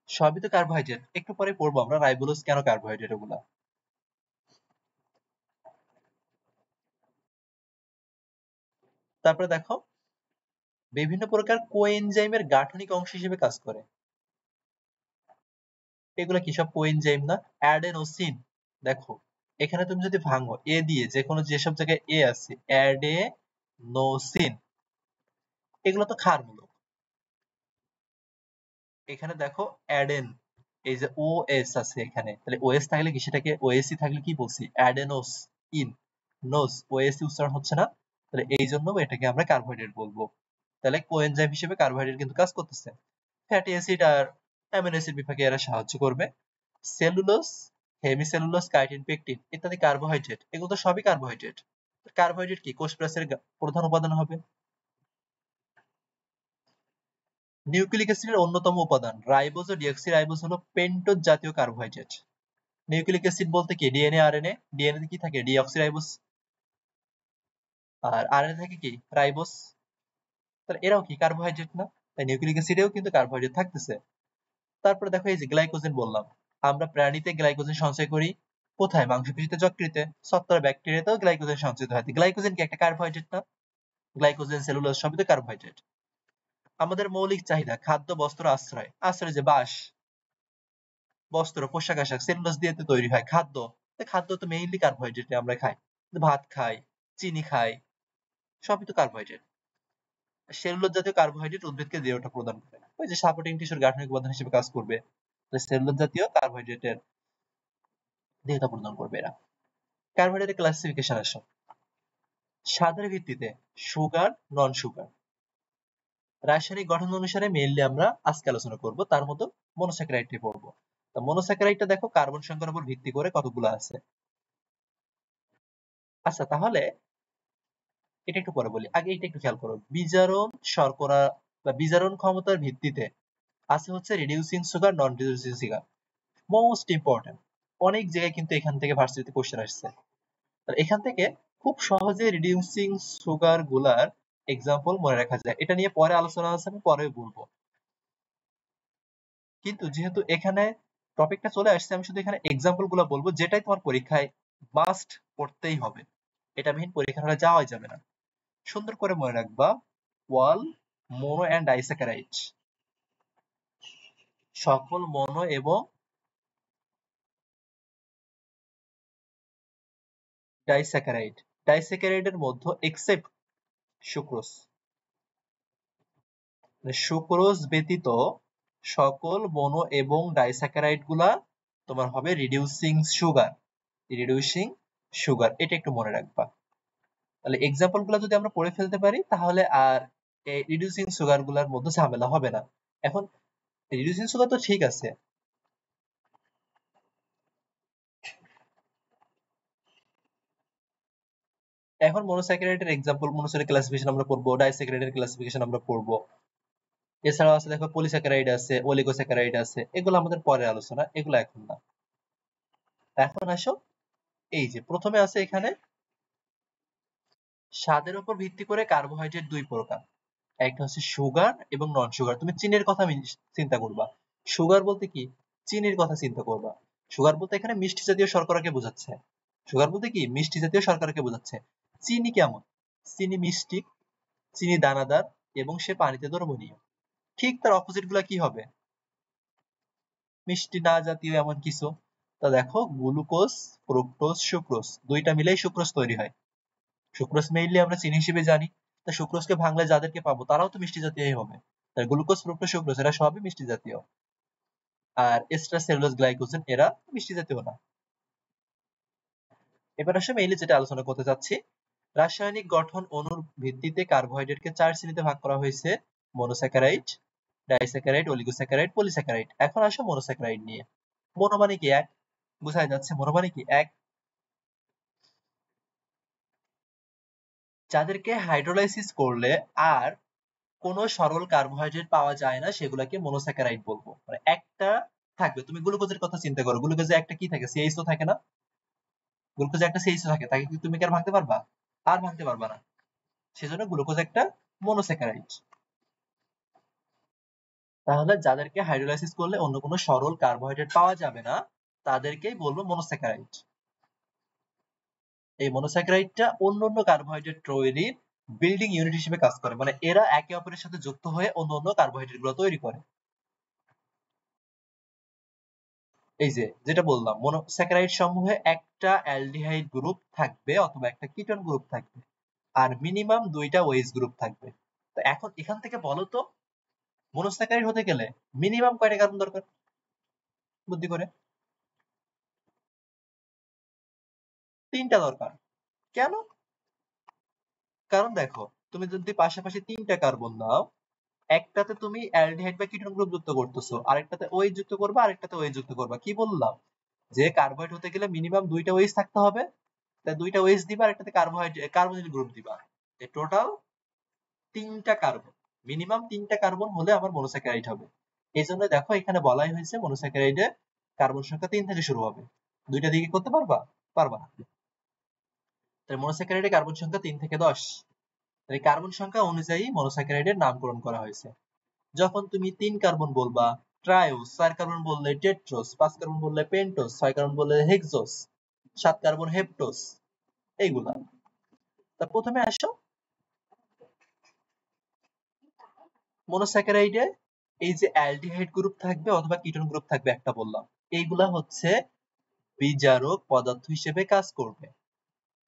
সবই তো কার্বোহাইড্রেট। একটু পরে পড়বো আমরা রাইবোলোজ কেন কার্বোহাইড্রেট ওগুলা। তারপরে দেখো বিভিন্ন প্রকার কোএনজাইমের গাঠনিক অংশ হিসেবে কাজ করে। এগুলো কি সব কোএনজাইম না? অ্যাডেনোসিন, দেখো এখানে তুমি যদি ভাঙো এ দিয়ে, যে কোনো যেসব জায়গায় এ আছে, অ্যাডেনোসিন, এগুলো তো ক্ষারমূলক। এখানে দেখো অ্যাডেন, এই যে ও এস আছে এখানে, তাহলে ওএস থাকলে কি, সেটাকে ওএসি থাকলে কি বলছি, অ্যাডেনোস ইন, নোস ওএসি উচ্চারণ হচ্ছে না, তাহলে এই জন্য এটাকে আমরা কার্বোহাইড্রেট বলবো। তাহলে কোএনজাইম হিসেবে কার্বোহাইড্রেট কিন্তু কাজ করতেছে। ফ্যাটি অ্যাসিড আর অ্যামিনো অ্যাসিড বিভাগে এরা সাহায্য করবে। সেলুলোজ, হেমিসেলুলোজ, কাইটিন, পেকটিন ইত্যাদি কার্বোহাইড্রেট, এগুলো তো সবই কার্বোহাইড্রেট। কার্বোহাইড্রেট কি কোষ প্রাচীরের প্রধান উপাদান হবে। নিউক্লিক অ্যাসিডের অন্যতম উপাদান রাইবোজ ও ডিঅক্সিরাইবোজ হলো পেন্টোজ জাতীয় কার্বোহাইড্রেট। নিউক্লিক অ্যাসিড বলতে কি, ডিএনএ আরএনএ, ডিএনএ কি থাকে, ডিঅক্সিরাইবোজ, আর আরএনএ থাকে কি, রাইবোজ। তাহলে এরাও কি কার্বোহাইড্রেট না? তাই নিউক্লিক অ্যাসিডেও কিন্তু কার্বোহাইড্রেট থাকতেছে। তারপরে দেখো এই যে গ্লাইকোজেন বললাম, আমরা প্রাণীতে গ্লাইকোজেন সঞ্চয় করি কোথায়, মাংসপেশিতে, যকৃতে। ছত্রাক ব্যাকটেরিয়াতেও গ্লাইকোজেন সঞ্চিত হয়। গ্লাইকোজেন কি একটা কার্বোহাইড্রেট না? গ্লাইকোজেন, সেলুলোজ সবই তো কার্বোহাইড্রেট। আমাদের মৌলিক চাহিদা খাদ্য, বস্ত্র, আশ্রয়। আশ্রয় যে বাস, বস্ত্র, পোশাক আশাক সেলুলোজ দিয়ে তো তৈরি হয়। খাদ্য, খাদ্য তো মেইনলি কার্বোহাইড্রেট আমরা খাই, ভাত খাই, চিনি খাই, সবই তো কার্বোহাইড্রেট। সেলুলোজ জাতীয় কার্বোহাইড্রেট উদ্ভিদকে দৃঢ়তা প্রদান করে, ওই যে সাপোর্টিং টিস্যুর গাঠনিক উপাদান হিসেবে কাজ করবে। সেলুলোজ জাতীয় কার্বোহাইড্রেটের দৃঢ়তা প্রদান করবে এরা। কার্বোহাইড্রেটের ক্লাসিফিকেশন আসো, স্বাদের ভিত্তিতে সুগার, নন সুগার। রাসায়নিক গঠন অনুসারে মেইনলি আমরা আজকে আলোচনা করব, তার মধ্যে মনোস্যাকারাইডটি পড়বো। তো মনোস্যাকারাইডটা দেখো কার্বন সংখ্যার উপর ভিত্তি করে কতগুলো আছে। আচ্ছা তাহলে এটা একটু পরে বলি, আগে এটা একটু খেয়াল করো। বিজারণ শর্করা বা বিজারণ ক্ষমতার ভিত্তিতে আছে হচ্ছে রিডিউসিং সুগার, নন রিডিউসিং সুগার, মোস্ট ইম্পর্টেন্ট। অনেক জায়গায় কিন্তু এখান থেকে ভার্সিটিতে কোশ্চেন আসছে। এখান থেকে খুব সহজে রিডিউসিং সুগার গুলার এক্সাম্পল মনে রাখা যায়। এটা নিয়ে পরে আলোচনা আছে, আমি পরে বলবো। কিন্তু যেহেতু এখানে টপিকটা চলে আসছে, আমি শুধু এখানে এক্সাম্পল গুলো বলবো, যেটাই তোমার পরীক্ষায় মাস্ট পড়তেই হবে, এটা বিহীন পরীক্ষার হলে যাওয়াই যাবে না। সুন্দর করে মনে রাখবা, ওয়াল, মোনো অ্যান্ড ডাইস্যাকারাইড, সকল মোনো এবং ডাইস্যাকারাইড, ডাইস্যাকারাইডের মধ্যে এক্সেপ্ট সুক্রোজ, সুক্রোজ ব্যতীত সকল মোনো এবং ডাইস্যাকারাইড গুলা তোমার হবে রিডিউসিং সুগার। রিডিউসিং সুগার, এটা একটু মনে রাখবা। তাহলে এক্সাম্পল গুলো যদি আমরা পড়ে ফেলতে পারি, তাহলে আর এই রিডিউসিং সুগার গুলার মধ্যে ঝামেলা হবে না। এখন রিডিউসিং সুগার তো ঠিক আছে, এখন মনোস্যাকারাইডের এক্সাম্পল, মনোস্যাকারাইড ক্লাসিফিকেশন আমরা পড়বো, ডাইস্যাকারাইডের ক্লাসিফিকেশন আমরা পড়বো। এছাড়াও আছে দেখো পলিস্যাকারাইড আছে, অলিগোস্যাকারাইড আছে, এগুলো আমাদের পরে আলোচনা, এগুলো এখন না। এখন আসো, এই যে প্রথমে আছে এখানে স্বাদের উপর ভিত্তি করে কার্বোহাইড্রেট দুই প্রকার, একটা হচ্ছে সুগার এবং নন সুগার। তুমি চিনির কথা চিন্তা করবা, সুগার বলতে কি, চিনির কথা চিন্তা করবা। সুগার বলতে এখানে মিষ্টি জাতীয় শর্করাকে বোঝাচ্ছে। সুগার বলতে কি, মিষ্টি জাতীয় শর্করাকে বোঝাচ্ছে। চিনি কেমন, চিনি মিষ্টি, চিনি দানাদার এবং সে পানিতে দ্রবণীয়। ঠিক তার অপোজিট গুলা কি হবে, মিষ্টি না জাতীয় এমন কিছু। তা দেখো, গ্লুকোজ, ফ্রুক্টোজ, সুক্রোজ, দুইটা মিলেই সুক্রোজ তৈরি হয়। সুক্রোজ মেইনলি আমরা চিনি হিসেবে জানি, তা সুক্রোজকে ভাঙলে যাদেরকে পাবো তারাও তো মিষ্টি জাতীয়ই হবে। তাই গ্লুকোজ, ফ্রুক্টোজ, সুক্রোজ এরা সবই মিষ্টি জাতীয়। আর এক্সট্রাসেলুলোজ, গ্লাইকোজেন এরা মিষ্টি জাতীয় না। এবার আসলে মেইনলি যেটা আলোচনা করতে চাচ্ছি, রাসায়নিক গঠন অণুর ভিত্তিতে কার্বোহাইড্রেটকে 4 শ্রেণীতে ভাগ করা হয়েছে: মনোস্যাকারাইড, ডাইস্যাকারাইড, অলিগোস্যাকারাইড, পলিস্যাকারাইড। এখন আসো মনোস্যাকারাইড নিয়ে। মনো মানে কি, এক, বোঝাই যাচ্ছে মনো মানে কি এক। যাদেরকে হাইড্রোলাইসিস করলে আর কোন সরল কার্বোহাইড্রেট পাওয়া যায় না, সেগুলোকে মনোস্যাকারাইড বলবো। মানে একটা থাকবে, তুমি গ্লুকোজের কথা চিন্তা করো, গ্লুকোজে একটা কি থাকে, সিএইচও থাকে না? গ্লুকোজে একটা সিএইচও থাকে, তাকে কি তুমি কি আর ভাঙতে পারবা? আর ভাঙতে পারবা না। সেজন্য গ্লুকোজ একটা মনোস্যাকারাইড। তাহলে যাদেরকে হাইড্রোলাইসিস করলে অন্য কোনো সরল কার্বোহাইড্রেট পাওয়া যাবে না, তাদেরকেই বলবো মনোস্যাকারাইড। এই মনোস্যাকারাইডটা অন্যান্য কার্বোহাইড্রেট তৈরির বিল্ডিং ইউনিট হিসেবে কাজ করে, মানে এরা একে অপরের সাথে যুক্ত হয়ে অন্যান্য কার্বোহাইড্রেট গুলো তৈরি করে। এই যে যেটা বললাম, মনোস্যাকারাইড সমূহে একটা অ্যালডিহাইড গ্রুপ থাকবে অথবা একটা কিটোন গ্রুপ থাকবে, আর মিনিমাম দুইটা ওএইচ গ্রুপ থাকবে। তো এখন এখান থেকে বলো তো, মনোস্যাকারাইড হতে গেলে মিনিমাম কয়টা কার্বন দরকার, বুদ্ধি করে? তিনটা দরকার। কেন? কারণ দেখো, তুমি যদি পাশাপাশি তিনটা কার্বন নাও, একটাতে তুমি অ্যালডিহাইড বা কিটোন গ্রুপ যুক্ত করতেছো, আরেকটাতে ওএইচ যুক্ত করবা, আরেকটাতে ওএইচ যুক্ত করবা। কি বললাম, যে কার্বোহাইড্রেট হতে গেলে মিনিমাম দুইটা ওএইচ থাকতে হবে, তাই দুইটা ওএইচ দিবা, আরেকটাতে কার্বোহাইড্রেট কার্বনিল গ্রুপ দিবা। টোটাল তিনটা কার্বন, মিনিমাম তিনটা কার্বন হলে আমার মনোস্যাকারাইড হবে। এই জন্য দেখো এখানে বলাই হয়েছে মনোস্যাকারাইডে কার্বন সংখ্যা 3 থেকে শুরু হবে। দুইটা দিকে করতে পারবা? পারবা না। তাই মনোস্যাকারাইডে কার্বন সংখ্যা 3 থেকে 10। তাই কার্বন সংখ্যা অনুযায়ী মনোস্যাকারাইডের নামকরণ করা হয়েছে। যখন তুমি 3 কার্বন বলবা ট্রায়োস, 4 কার্বন বললে টেট্রোস, 5 কার্বন বললে পেন্টোস, 6 কার্বন বললে হেক্সোস, 7 কার্বন হেপ্টোস, এইগুলা। তা প্রথমে আসো, মনোস্যাকারাইডে এই যে অ্যালডিহাইড গ্রুপ থাকবে অথবা কিটোন গ্রুপ থাকবে একটা বললাম, এইগুলা হচ্ছে বিজারক পদার্থ হিসেবে কাজ করবে।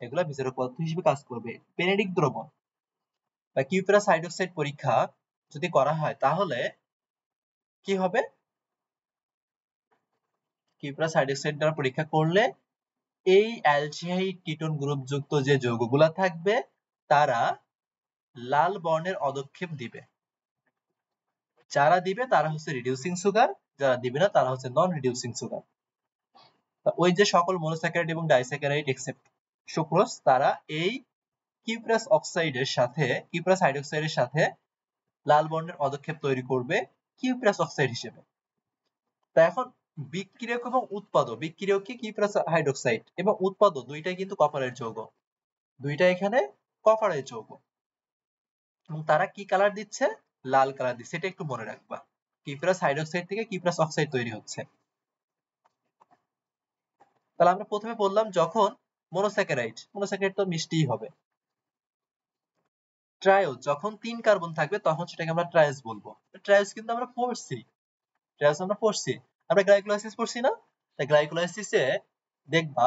এগুলা বিজারক পদার্থ হিসেবে কাজ করবে। বেনেডিক্ট দ্রবণ বা কিউপ্রাস হাইড্রোক্সাইড পরীক্ষা যদি করা হয়, তাহলে কি হবে, কিউপ্রাস হাইড্রোক্সাইড দ্বারা পরীক্ষা করলে এই অ্যালডিহাইড কিটোন গ্রুপ যুক্ত যে যৌগগুলা থাকবে, তারা লাল বর্ণের অদক্ষেপ দিবে। যারা দিবে তারা হচ্ছে রিডিউসিং সুগার, যারা দিবে না তারা হচ্ছে নন রিডিউসিং সুগার। ওই যে সকল মনোস্যাকারাইড এবং ডাইস্যাকারাইড এক্সেপ্ট সুক্রোজ, তারা এই কিউপ্রাস অক্সাইডের সাথে, কিউপ্রাস হাইড্রোক্সাইডের সাথে লাল বর্ণের অদক্ষেপ তৈরি করবে কিউপ্রাস অক্সাইড হিসেবে। তা এখন বিক্রিয়ক এবং উৎপাদক, বিক্রিয়ক কি কিউপ্রাস হাইড্রোক্সাইড, এবং উৎপাদক দুইটাই কিন্তু কপারের যৌগ। দুইটা এখানে কপারের যৌগ এবং তারা কি কালার দিচ্ছে, লাল কালার দিচ্ছে। এটা একটু মনে রাখবা, কিপ্রাস হাইড্রোক্সাইড থেকে কিপ্রাস অক্সাইড তৈরি হচ্ছে। তাহলে আমরা প্রথমে বললাম যখন মনোস্যাকারাইড তো মিষ্টিই হবে। ট্রায়োস যখন 3 কার্বন থাকবে তখন সেটাকে আমরা ট্রায়োস বলবো। ট্রায়োস কিন্তু আমরা পড়ছি, আমরা গ্লাইকোলাইসিস পড়ছি না? তাই গ্লাইকোলাইসিসে দেখবা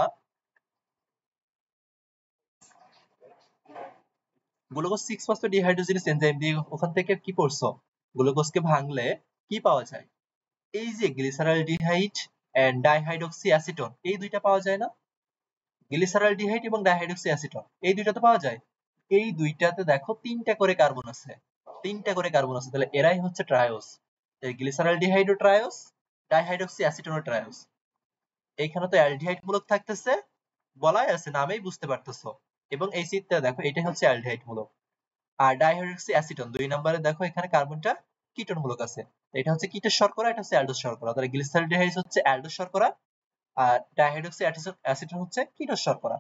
গ্লুকোজ 6 ফসফেডিহাইড্রোজিনেস এনজাইম দিয়ে ওখান থেকে কি পড়ছো, গ্লুকোজকে ভাঙলে কি পাওয়া যায়, এই যে গ্লিসারালডিহাইড এন্ড ডাইহাইড্রক্সি অ্যাসিটোন, এই দুইটা পাওয়া যায় না? গ্লিসারালডিহাইড এবং ডাইহাইড্রক্সি অ্যাসিটোন এই দুইটা তো পাওয়া যায়। এই দুইটাতে দেখো তিনটা করে কার্বন আছে, তাহলে এরাই হচ্ছে ট্রায়োস। এই গ্লিসারালডিহাইড ও ট্রায়োস, ডাইহাইড্রক্সি অ্যাসিটোন ও ট্রায়োস। এইখানে তো অ্যালডিহাইড মূলক থাকতেছে, বলাই আছে, নামেই বুঝতে পারতেছো। এবং এই চিত্রে দেখো এটাই হচ্ছে অ্যালডিহাইড মূলক। আর ডাইহাইড্রক্সি অ্যাসিটোন 2 নম্বরে দেখো এখানে কার্বনটা কিটোন মূলক আছে। এটা হচ্ছে কিটোস শর্করা, এটা হচ্ছে অ্যালডোস শর্করা। তাহলে গ্লিসারালডিহাইড হচ্ছে অ্যালডোস শর্করা আর ডাইহাইড্রক্সি অ্যাসিটোন হচ্ছে কিটোস শর্করা।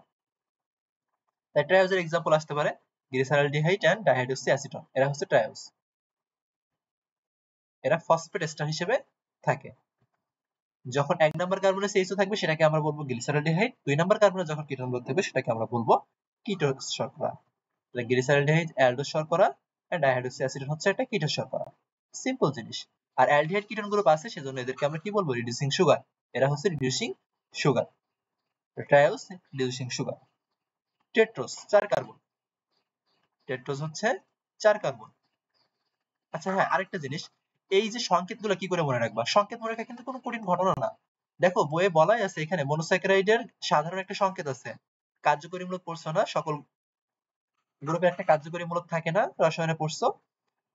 তাই ট্রায়োজের एग्जांपल আসতে পারে গ্লিসারালডিহাইড এন্ড ডাইহাইড্রক্সি অ্যাসিটোন, এরা হচ্ছে ট্রায়োজ। এরা ফসফেট এস্টার হিসেবে থাকে। যখন 1 নাম্বার কার্বনে CH2 থাকবে সেটাকে আমরা বলবো গ্লিসারালডিহাইড, 2 নাম্বার কার্বনে যখন কিটোন মূলক থাকবে সেটাকে আমরা বলবো কিটোস শর্করা। তাহলে গ্লিসারালডিহাইড অ্যালডোস শর্করা আর ডাইহাইড্রক্সি অ্যাসিটোন হচ্ছে একটা কিটোস শর্করা। সিম্পল জিনিস। আর অ্যালডিহাইড কিটোন গ্রুপ আছে সেজন্য এদেরকে আমরা কি বলবো, রিডিউসিং সুগার। এরা হচ্ছে reducing sugar. Triose reducing sugar. Tetrose 4 carbon, tetrose হচ্ছে 4 কার্বন। আচ্ছা হ্যাঁ, আরেকটা জিনিস, এই যে সংকেতগুলো কি করে মনে রাখবা, সংকেত মনে রাখা কিন্তু কোনো কঠিন ঘটনা না। দেখো বইয়ে বলাই আছে এখানে মনোস্যাকারাইডের সাধারণ একটা সংকেত আছে। কার্যকরীমূলক পড়ছো না, সকল গ্রুপে একটা কার্যকরীমূলক থাকে না, রসায়নে পড়ছো।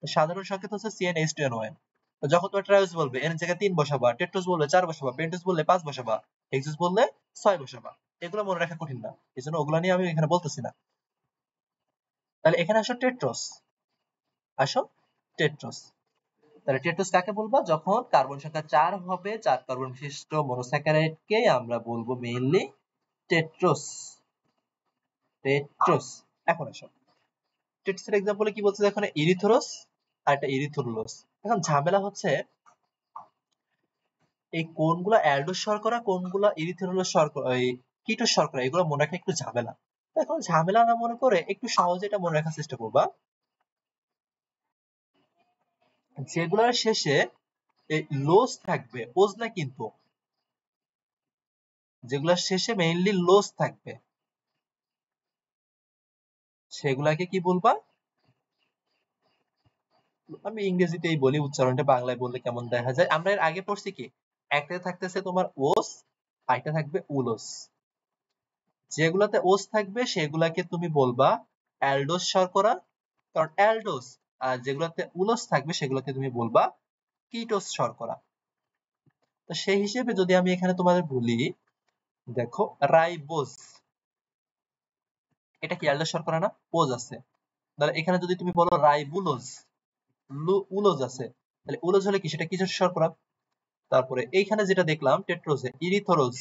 সাধারণ সংকেত হচ্ছে CnH2n1। যখন তোমরা ট্রায়োস বলবে এর জায়গায় 3 বসাবা, টেট্রোস বললে 4 বসাবা, পেন্টোস বললে 5 বসাবা, হেক্সোস বললে 6 বসাবা। এগুলো মনে রাখা কঠিন না, এজন্য ওগুলা নিয়ে আমি এখানে বলতেছি না। তাহলে এখানে আসো টেট্রোস, আসো টেট্রোস। তাহলে টেট্রোস কাকে বলবো, যখন কার্বন সংখ্যা 4 হবে, 4 কার্বন বিশিষ্ট মনোস্যাকারাইডকে আমরা বলবো মেইনলি টেট্রোস। টেট্রোস। এখন আসো টেট্রোসের एग्जांपल কি বলছে, এখানে ইরিথ্রোস আর একটা ইরিথ্রোলোস। এখন ঝামেলা হচ্ছে এই কোনগুলা অ্যালডোস শর্করা কোনগুলা ইরিথ্রোলোস শর্করা, এই কিটোস শর্করা, এগুলো মনে রাখা একটু ঝামেলা। এখন ঝামেলা না মনে করে একটু সহজে এটা মনে রাখার চেষ্টা করবা। যেগুলোর শেষে এই লোস থাকবে, ওজ না কিন্তু, যেগুলোর শেষে মেইনলি লোস থাকবে সেগুলাকে কি বলবা, আমি ইংরেজিতেই বলি, উচ্চারণটা বাংলায় বললে কেমন দেখা যায়। আমরা এর আগে পড়ছি কি, একটা থাকতেছে তোমার ওস, আরেকটা থাকবে উলোস। যেগুলাতে ওস থাকবে সেগুলাকে তুমি বলবা অ্যালডোস শর্করা, কারণ অ্যালডোস। আর যেগুলাতে উলোস থাকবে সেগুলোকে তুমি বলবা কিটোস শর্করা। তো সেই হিসেবে যদি আমি এখানে তোমাদের বলি, দেখো রাইবোজ, এটা কি অ্যালডোস শর্করা না, ওজ আছে। তাহলে এখানে যদি তুমি বলো রাইবুলোজ, উলোজ আছে, তাহলে উলোজ হলে কি, সেটা কিটোস শর্করা। তারপরে এইখানে যেটা দেখলাম টেট্রোজে ইরিথ্রোজ,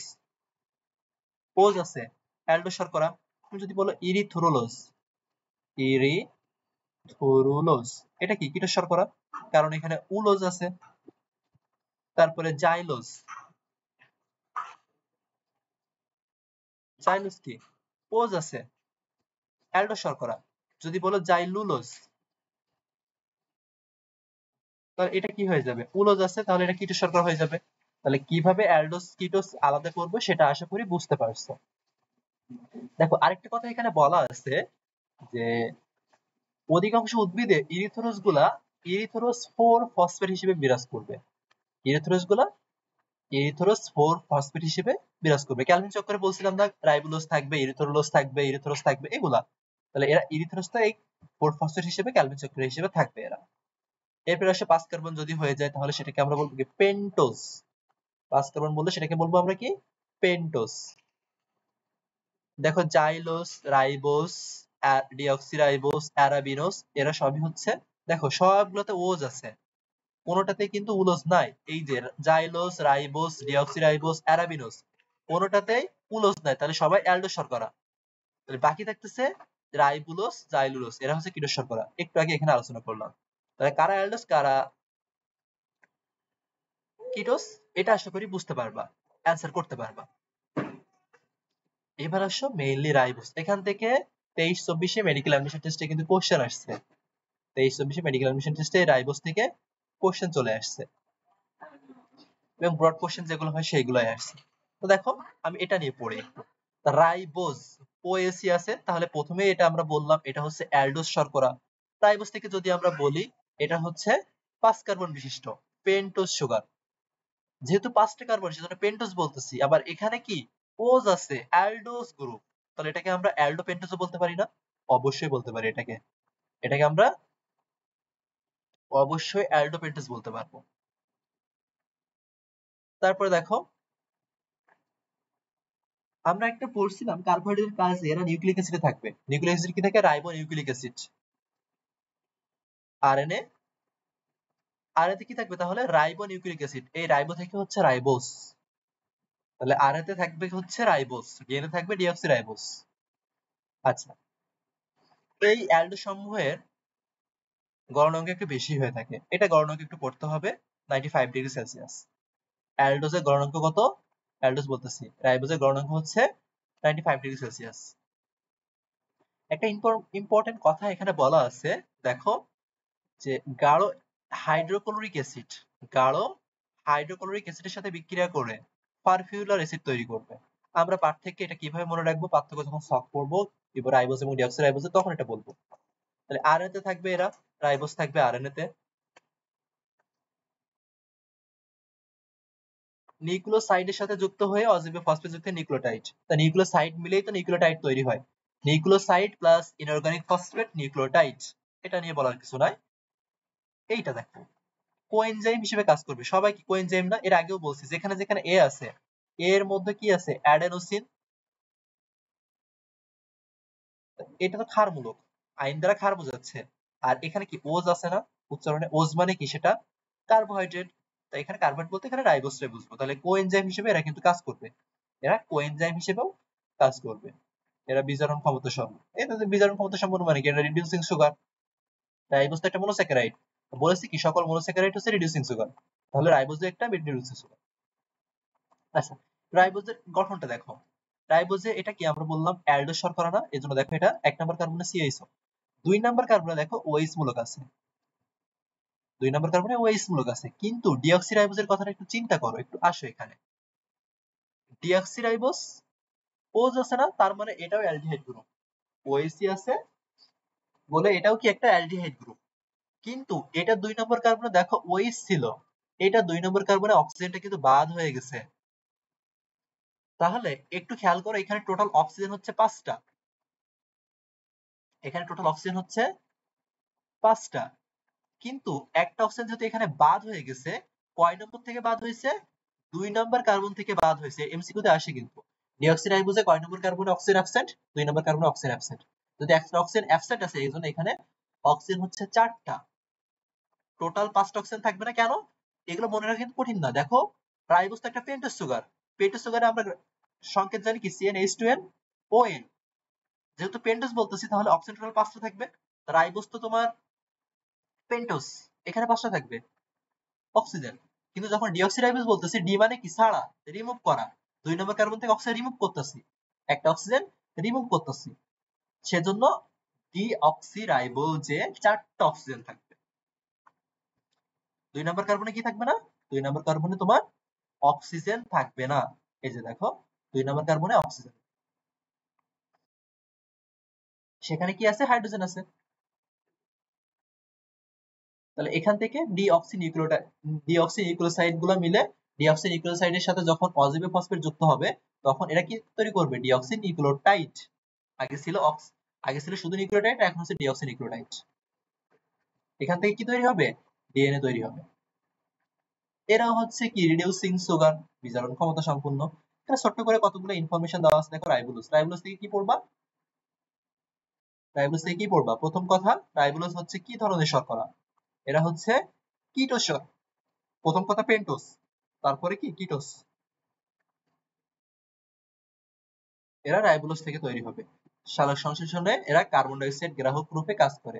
ওজ আছে, অ্যালডোস শর্করা। তুমি যদি বলো ইরিথ্রোলোজ, ইরিথ্রোলোজ, এটা কি কিটোস শর্করা, কারণ এখানে উলোজ আছে। তারপরে জাইলোজ, জাইলোজ কি, ওজ আছে, অ্যালডোস শর্করা। যদি বলো জাইলুলোজ, তাহলে এটা কি হয়ে যাবে, উলোজ আছে, তাহলে এটা কিটোস শর্করা হয়ে যাবে। তাহলে কিভাবে অ্যালডোস কিটোস আলাদা করবে সেটা আশা করি বুঝতে পারছো। দেখো আরেকটা কথা এখানে বলা আছে যে অধিকাংশ উদ্ভিদে ইরিথ্রোস গুলা ইরিথ্রোস 4 ফসফেট হিসেবে বিরাজ করবে। ইরিথ্রোস গুলা ইরিথ্রোস 4 ফসফেট হিসেবে বিরাজ করবে। ক্যালভিন চক্রে বলছিলাম না, রাইবোলোজ থাকবে, ইরিথ্রোস থাকবে এগুলা। তাহলে এরা ইরিথ্রোসটা এই 4 ফসফেট হিসেবে ক্যালভিন চক্রে হিসেবে থাকবে এরা। এরপর আসে 5 কার্বন যদি হয়ে যায় তাহলে সেটাকে আমরা বলবো কি, পেন্টোজ। 5 কার্বন বললে সেটাকে বলবো আমরা কি, পেন্টোজ। দেখো জাইলোস, রাইবোস, ডিঅক্সিরাইবোস, অ্যারাবিনোস, এরা সবই হচ্ছে, দেখো সবগুলোতে ওজ আছে, কোনোটাতে কিন্তু উলোজ নাই। এই যে জাইলোস, রাইবোস, ডিঅক্সিরাইবোস, অ্যারাবিনোস, কোনোটাতেই উলোজ নাই, তাহলে সবাই অ্যালডোস শর্করা। তাহলে বাকি থাকতেছে রাইবুলোস, জাইলুলোস এরা হচ্ছে কিটোজ শর্করা। একটু আগে এখানে আলোচনা করলাম। তাহলে কারা অ্যালডোস, কারা কিটোজ, এটা আশা করি বুঝতে পারবা, অ্যান্সার করতে পারবা। এবার আসো মেইনলি রাইবোস। এখান থেকে 23-24 মেডিকেল অ্যাডমিশন টেস্টে কিন্তু কোশ্চেন আসছে। 23-24 মেডিকেল অ্যাডমিশন টেস্টে রাইবোস থেকে কোশ্চেন চলে আসছে এবং ব্রড কোশ্চেন যেগুলো হয় সেইগুলোই আসছে। তো দেখো আমি এটা নিয়ে পড়ি একটু। রাইবোজ ওএসি আছে, তাহলে প্রথমে এটা আমরা বললাম এটা হচ্ছে অ্যালডোস শর্করা। রাইবোজ থেকে যদি আমরা বলি এটা হচ্ছে 5 কার্বন বিশিষ্ট পেন্টোজ সুগার। যেহেতু 5টা কার্বন সেজন্য পেন্টোজ বলতেছি। আবার এখানে কি ওজ আছে, অ্যালডোস গ্রুপ, তাহলে এটাকে আমরা অ্যালডো পেন্টোজও বলতে পারি না? অবশ্যই বলতে পারি। এটাকে এটাকে আমরা অবশ্যই অ্যালডো পেন্টোজ বলতে পারবো। তারপরে দেখো আমরা একটা পড়ছিলাম কার্বোহাইড্রেটের কাজে এরা নিউক্লিক অ্যাসিডে থাকবে। নিউক্লিক অ্যাসিড কি থাকে? Ribo nucleic acid. আরএনএ, আরএতে কি থাকবে তাহলে? Ribo nucleic acid. এই রাইবো থেকে হচ্ছে রাইবোস। তাহলে আরএতে থাকবে হচ্ছে রাইবোস, ডিএনএ থাকবে ডিঅক্সিরাইবোস। আচ্ছা, এই অ্যালডো সমূহের গলনাঙ্ক একটু বেশি হয়ে থাকে। এটা গলনাঙ্ক একটু পড়তে হবে 95 ডিগ্রি সেলসিয়াস। অ্যালডোজের গলনাঙ্ক কত? অ্যালডোজ বলতেছি, রাইবোজের গলনাঙ্ক হচ্ছে 95 ডিগ্রি সেলসিয়াস। একটা ইম্পর্টেন্ট কথা এখানে বলা আছে, দেখো যে গাঢ় হাইড্রোক্লোরিক অ্যাসিড, গাঢ় হাইড্রোক্লোরিক অ্যাসিডের সাথে বিক্রিয়া করে পারফিউলার অ্যাসিড তৈরি করবে। আমরা পাঠ থেকে এটা কিভাবে মনে রাখবো? পার্থক্য যখন সলভ করবো রাইবোজ এবং ডিঅক্সিরাইবোজে, তখন এটা বলবো। তাহলে আরএনএ তে থাকবে এরা, রাইবোজ থাকবে আরএনএ তে। নিউক্লিওসাইডের সাথে যুক্ত হয়ে অজীব ফসফেট যুক্ত নিউক্লিওটাইড। তা নিউক্লিওসাইড মিলেই তো নিউক্লিওটাইড তৈরি হয়। Nucleoside plus inorganic phosphate nucleotide, এটা নিয়ে বলার কিছু নাই। এইটা দেখো কোএনজাইম হিসেবে কাজ করবে। সবাই কি কোএনজাইম না? এর আগেও বলছি যেখানে যেখানে এ আছে, এর মধ্যে কি আছে? অ্যাডেনোসিন। এটা তো ক্ষারমূলক, আইন দ্বারা ক্ষার বোঝাচ্ছে। আর এখানে কি ওজ আছে না? উচ্চারণে ওজ মানে কি? সেটা কার্বোহাইড্রেট। তাই এখানে কার্বোহাইড্রেট বলতে এখানে রাইবোসটাই বুঝবো। তাহলে কোএনজাইম হিসেবে এরা কিন্তু কাজ করবে। এরা কোএনজাইম হিসেবেও কাজ করবে। এরা বিজারণ ক্ষমতা সম্পন্ন। এটা বিজারণ ক্ষমতা সম্পন্ন মানে কি? এটা রিডিউসিং সুগার। রাইবোজ তো একটা মনোস্যাকারাইড। বলেছি কি সকল মনোস্যাকারাইড হচ্ছে রিডিউসিং সুগার। তাহলে রাইবোজও একটা রিডিউসিং সুগার। আচ্ছা, রাইবোজের গঠনটা দেখো। রাইবোজে এটা কি আমরা বললাম অ্যালডোস শর্করা না? এজন্য দেখো এটা 1 নাম্বার কার্বনে সিএইচও, 2 নাম্বার কার্বনে দেখো ওএইচ মূলক আছে, 2 নাম্বার কার্বনে ওএইচ মূলক আছে। কিন্তু ডিঅক্সিরাইবোজের কথাটা একটু চিন্তা করো, একটু আসো এখানে। ডিঅক্সিরাইবোজ ওজ আছে না? তার মানে এটাও অ্যালডিহাইড গ্রুপ। ওএইচই আছে বলে এটাও কি একটা অ্যালডিহাইড গ্রুপ। কিন্তু এটা 2 নম্বর কার্বনে দেখো ওএইচ ছিল, এটা 2 নম্বর কার্বনে অক্সিজেনটা কিন্তু বাদ হয়ে গেছে। তাহলে একটু খেয়াল করো, এখানে টোটাল অক্সিজেন হচ্ছে 5টা, এখানে টোটাল অক্সিজেন হচ্ছে 5টা। কিন্তু একটা অক্সিজেন যেহেতু এখানে বাদ হয়ে গেছে, কয় নম্বর থেকে বাদ হয়েছে? 2 নম্বর কার্বন থেকে বাদ হয়েছে। এমসিকিউ তে আসে কিন্তু ডিঅক্সিরাইবোজে কয় নম্বর কার্বনে অক্সিজেন অ্যাবসেন্ট? 2 নম্বর কার্বনে অক্সিজেন অ্যাবসেন্ট। যদি একটা অক্সিজেন অ্যাবসেন্ট আছে এইজন্য এখানে অক্সিজেন হচ্ছে 4টা, টোটাল 5টা অক্সিজেন থাকবে না কেন? এগুলো মনে রাখা কিন্তু কঠিন না। দেখো রাইবোজ তো একটা পেন্টোজ সুগার, পেন্টোজ সুগারে আমরা সংকেত জানি কি? CnH2nOn। যেহেতু পেন্টোজ বলতেছি তাহলে অক্সিজেন টোটাল 5টা থাকবে। রাইবোজ তো তোমার পেন্টোজ, এখানে 5টা থাকবে অক্সিজেন। কিন্তু যখন ডিঅক্সিরাইবোজ বলতেছি, ডি মানে কি? ছাড়া, রিমুভ করা। 2 নম্বর কার্বন থেকে অক্সিজেন রিমুভ করতেছি, একটা অক্সিজেন রিমুভ করতেছি, সেজন্য ডিঅক্সিরাইবোজে 4টা অক্সিজেন থাকবে। 2 নম্বর কার্বনে কি থাকবে না? 2 নম্বর কার্বনে তোমার অক্সিজেন থাকবে না। এই যে দেখো 2 নম্বর কার্বনে অক্সিজেন, সেখানে কি আছে? হাইড্রোজেন আছে। তাহলে এখান থেকে ডিঅক্সি নিউক্লিওসাইড গুলো মিলে ডিঅক্সি নিউক্লিওসাইডের সাথে যখন অজীব ফসফেট যুক্ত হবে, তখন এরা কি তৈরি করবে? Deoxy nucleotide. আগে ছিল আগে ছিল শুধু নিউক্লিওটাইড, এখন হচ্ছে ডিঅক্সি নিউক্লিওটাইড। এখান থেকে কি তৈরি হবে? ডিএনএ তৈরি হবে। এরা হচ্ছে কি? রিডিউসিং সুগার, বিজারণ ক্ষমতা সম্পন্ন। এখানে ছোট্ট করে কতগুলো ইনফরমেশন দেওয়া আছে দেখো। রাইবোলোজ, রাইবোলোজ থেকে কি পড়বা? রাইবোলোজ থেকে কি পড়বা? প্রথম কথা, রাইবোলোজ হচ্ছে কি ধরনের শর্করা? এরা হচ্ছে কিটোজ। প্রথম কথা পেন্টোজ, তারপরে কি? কিটোজ। এরা রাইবোলোজ থেকে তৈরি হবে। সালোক সংশ্লেষণে এরা কার্বন ডাই অক্সাইড গ্রাহক রূপে কাজ করে।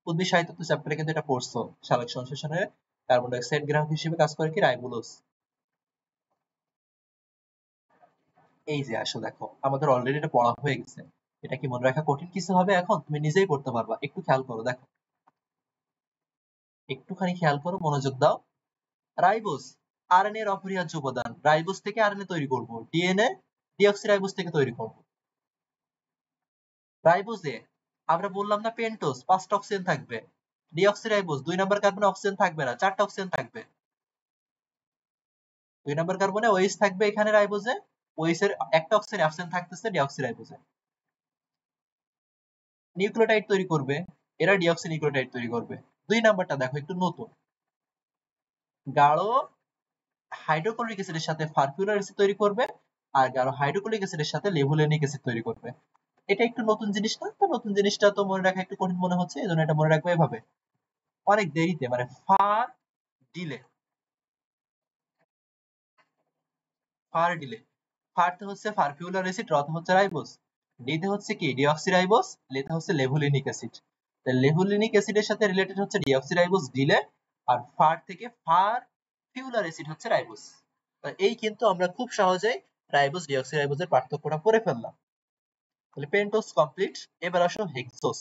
উদ্ভিদ সাহিত্য চ্যাপ্টারে কিন্তু এটা পড়ছো। সালোক সংশ্লেষণে কার্বন ডাই অক্সাইড গ্রাহক হিসেবে কাজ করে কি রাইবোলোজ। এই যে আসো দেখো আমাদের অলরেডি এটা পড়া হয়ে গেছে। এটা কি মনে রাখা কঠিন কিছু হবে এখন? তুমি নিজেই পড়তে পারবা। একটু খেয়াল করো, দেখো একটুখানি খেয়াল করো, মনোযোগ দাও। রাইবোজ আরএনএ এর অপরিহার্য উপাদান। রাইবোজ থেকে আরএনএ তৈরি করব, ডিএনএ ডিঅক্সিরাইবোজ থেকে তৈরি করব। রাইবোজে আমরা বললাম না পেন্টোজ 5টা অক্সিজেন থাকবে, ডিঅক্সিরাইবোজ 2 নাম্বার কার্বনে অক্সিজেন থাকবে না, 4টা অক্সিজেন থাকবে। 2 নাম্বার কার্বনে ওএইচ থাকবে এখানে রাইবোজে, ওএইচ এর একটা অক্সিজেন অ্যাবসেন্ট থাকতেছে ডিঅক্সিরাইবোজে। নিউক্লিওটাইড তৈরি করবে, এরা ডিঅক্সি নিউক্লিওটাইড তৈরি করবে। 2 নাম্বারটা দেখো একটু নতুন, গাঢ় হাইড্রোক্লোরিক অ্যাসিডের সাথে ফার্ফুরিক অ্যাসিড তৈরি করবে, আর গাঢ় হাইড্রোক্লোরিক অ্যাসিডের সাথে লেভুলেনিক অ্যাসিড তৈরি করবে। এটা একটু নতুন জিনিস না? তো নতুন জিনিসটা তো মনে রাখা একটু কঠিন মনে হচ্ছে, এজন্য এটা মনে রাখবো এভাবে, অনেক দেরিতে, মানে ফার ডিলে। ফার ডিলে, ফারতে হচ্ছে ফার্ফিউলার অ্যাসিড, রতে হচ্ছে রাইবোজ, ডিতে হচ্ছে কি ডিঅক্সিরাইবোজ, লেতে হচ্ছে লেভুলিনিক অ্যাসিড। লেভুলিনিক অ্যাসিডের সাথে রিলেটেড হচ্ছে ডিঅক্সিরাইবোজ ডিলে, আর ফার থেকে ফার ফিউলার অ্যাসিড হচ্ছে রাইবোজ। এই কিন্তু আমরা খুব সহজেই রাইবোজ ডিঅক্সিরাইবোজের পার্থক্যটা পড়ে ফেললাম। তাহলে পেন্টোজ কমপ্লিট। এবার আসো hexose,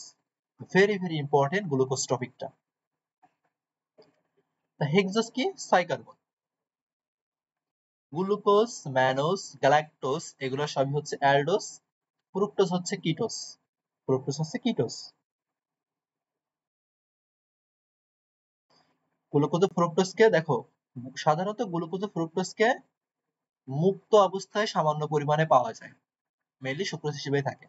very very important glucose টপিকটা। হেক্সোস কি? 6 কার্বন। গ্লুকোজ, ম্যানোজ, গ্যালাক্টোজ এগুলো সবই হচ্ছে অ্যালডোস, ফ্রুক্টোজ হচ্ছে কিটোস। ফ্রুক্টোজ হচ্ছে কিটোস। গ্লুকোজ ও ফ্রুক্টোজকে দেখো, সাধারণত গ্লুকোজ ও ফ্রুক্টোজকে মুক্ত অবস্থায় সামান্য পরিমাণে পাওয়া যায়, মেইনলি সুক্রোজ হিসেবেই থাকে।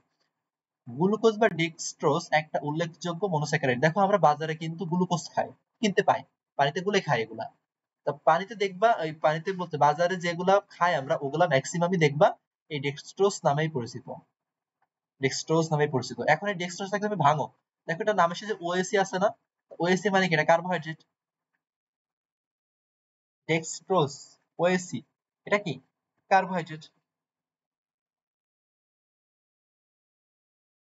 গ্লুকোজ বা ডেক্সট্রোজ একটা উল্লেখযোগ্য মনোস্যাকারাইড। দেখো আমরা বাজারে কিন্তু গ্লুকোজ খাই, কিনতে পাই, পানিতে গুলে খাই এগুলা। তা পানিতে দেখবা, ওই পানিতে বলতে বাজারে যেগুলা খাই আমরা ওগুলা ম্যাক্সিমামই দেখবা এই ডেক্সট্রোজ নামেই পরিচিত। ডেক্সট্রোজ নামে পরিচিত। এখন এই ডেক্সট্রোজটাকে তুমি ভাঙো, দেখো এটা নামের সাথে ওএসি আছে না? ওএসি মানে কি? এটা কার্বোহাইড্রেট। ডেক্সট্রোজ, ওএসি, এটা কি? কার্বোহাইড্রেট।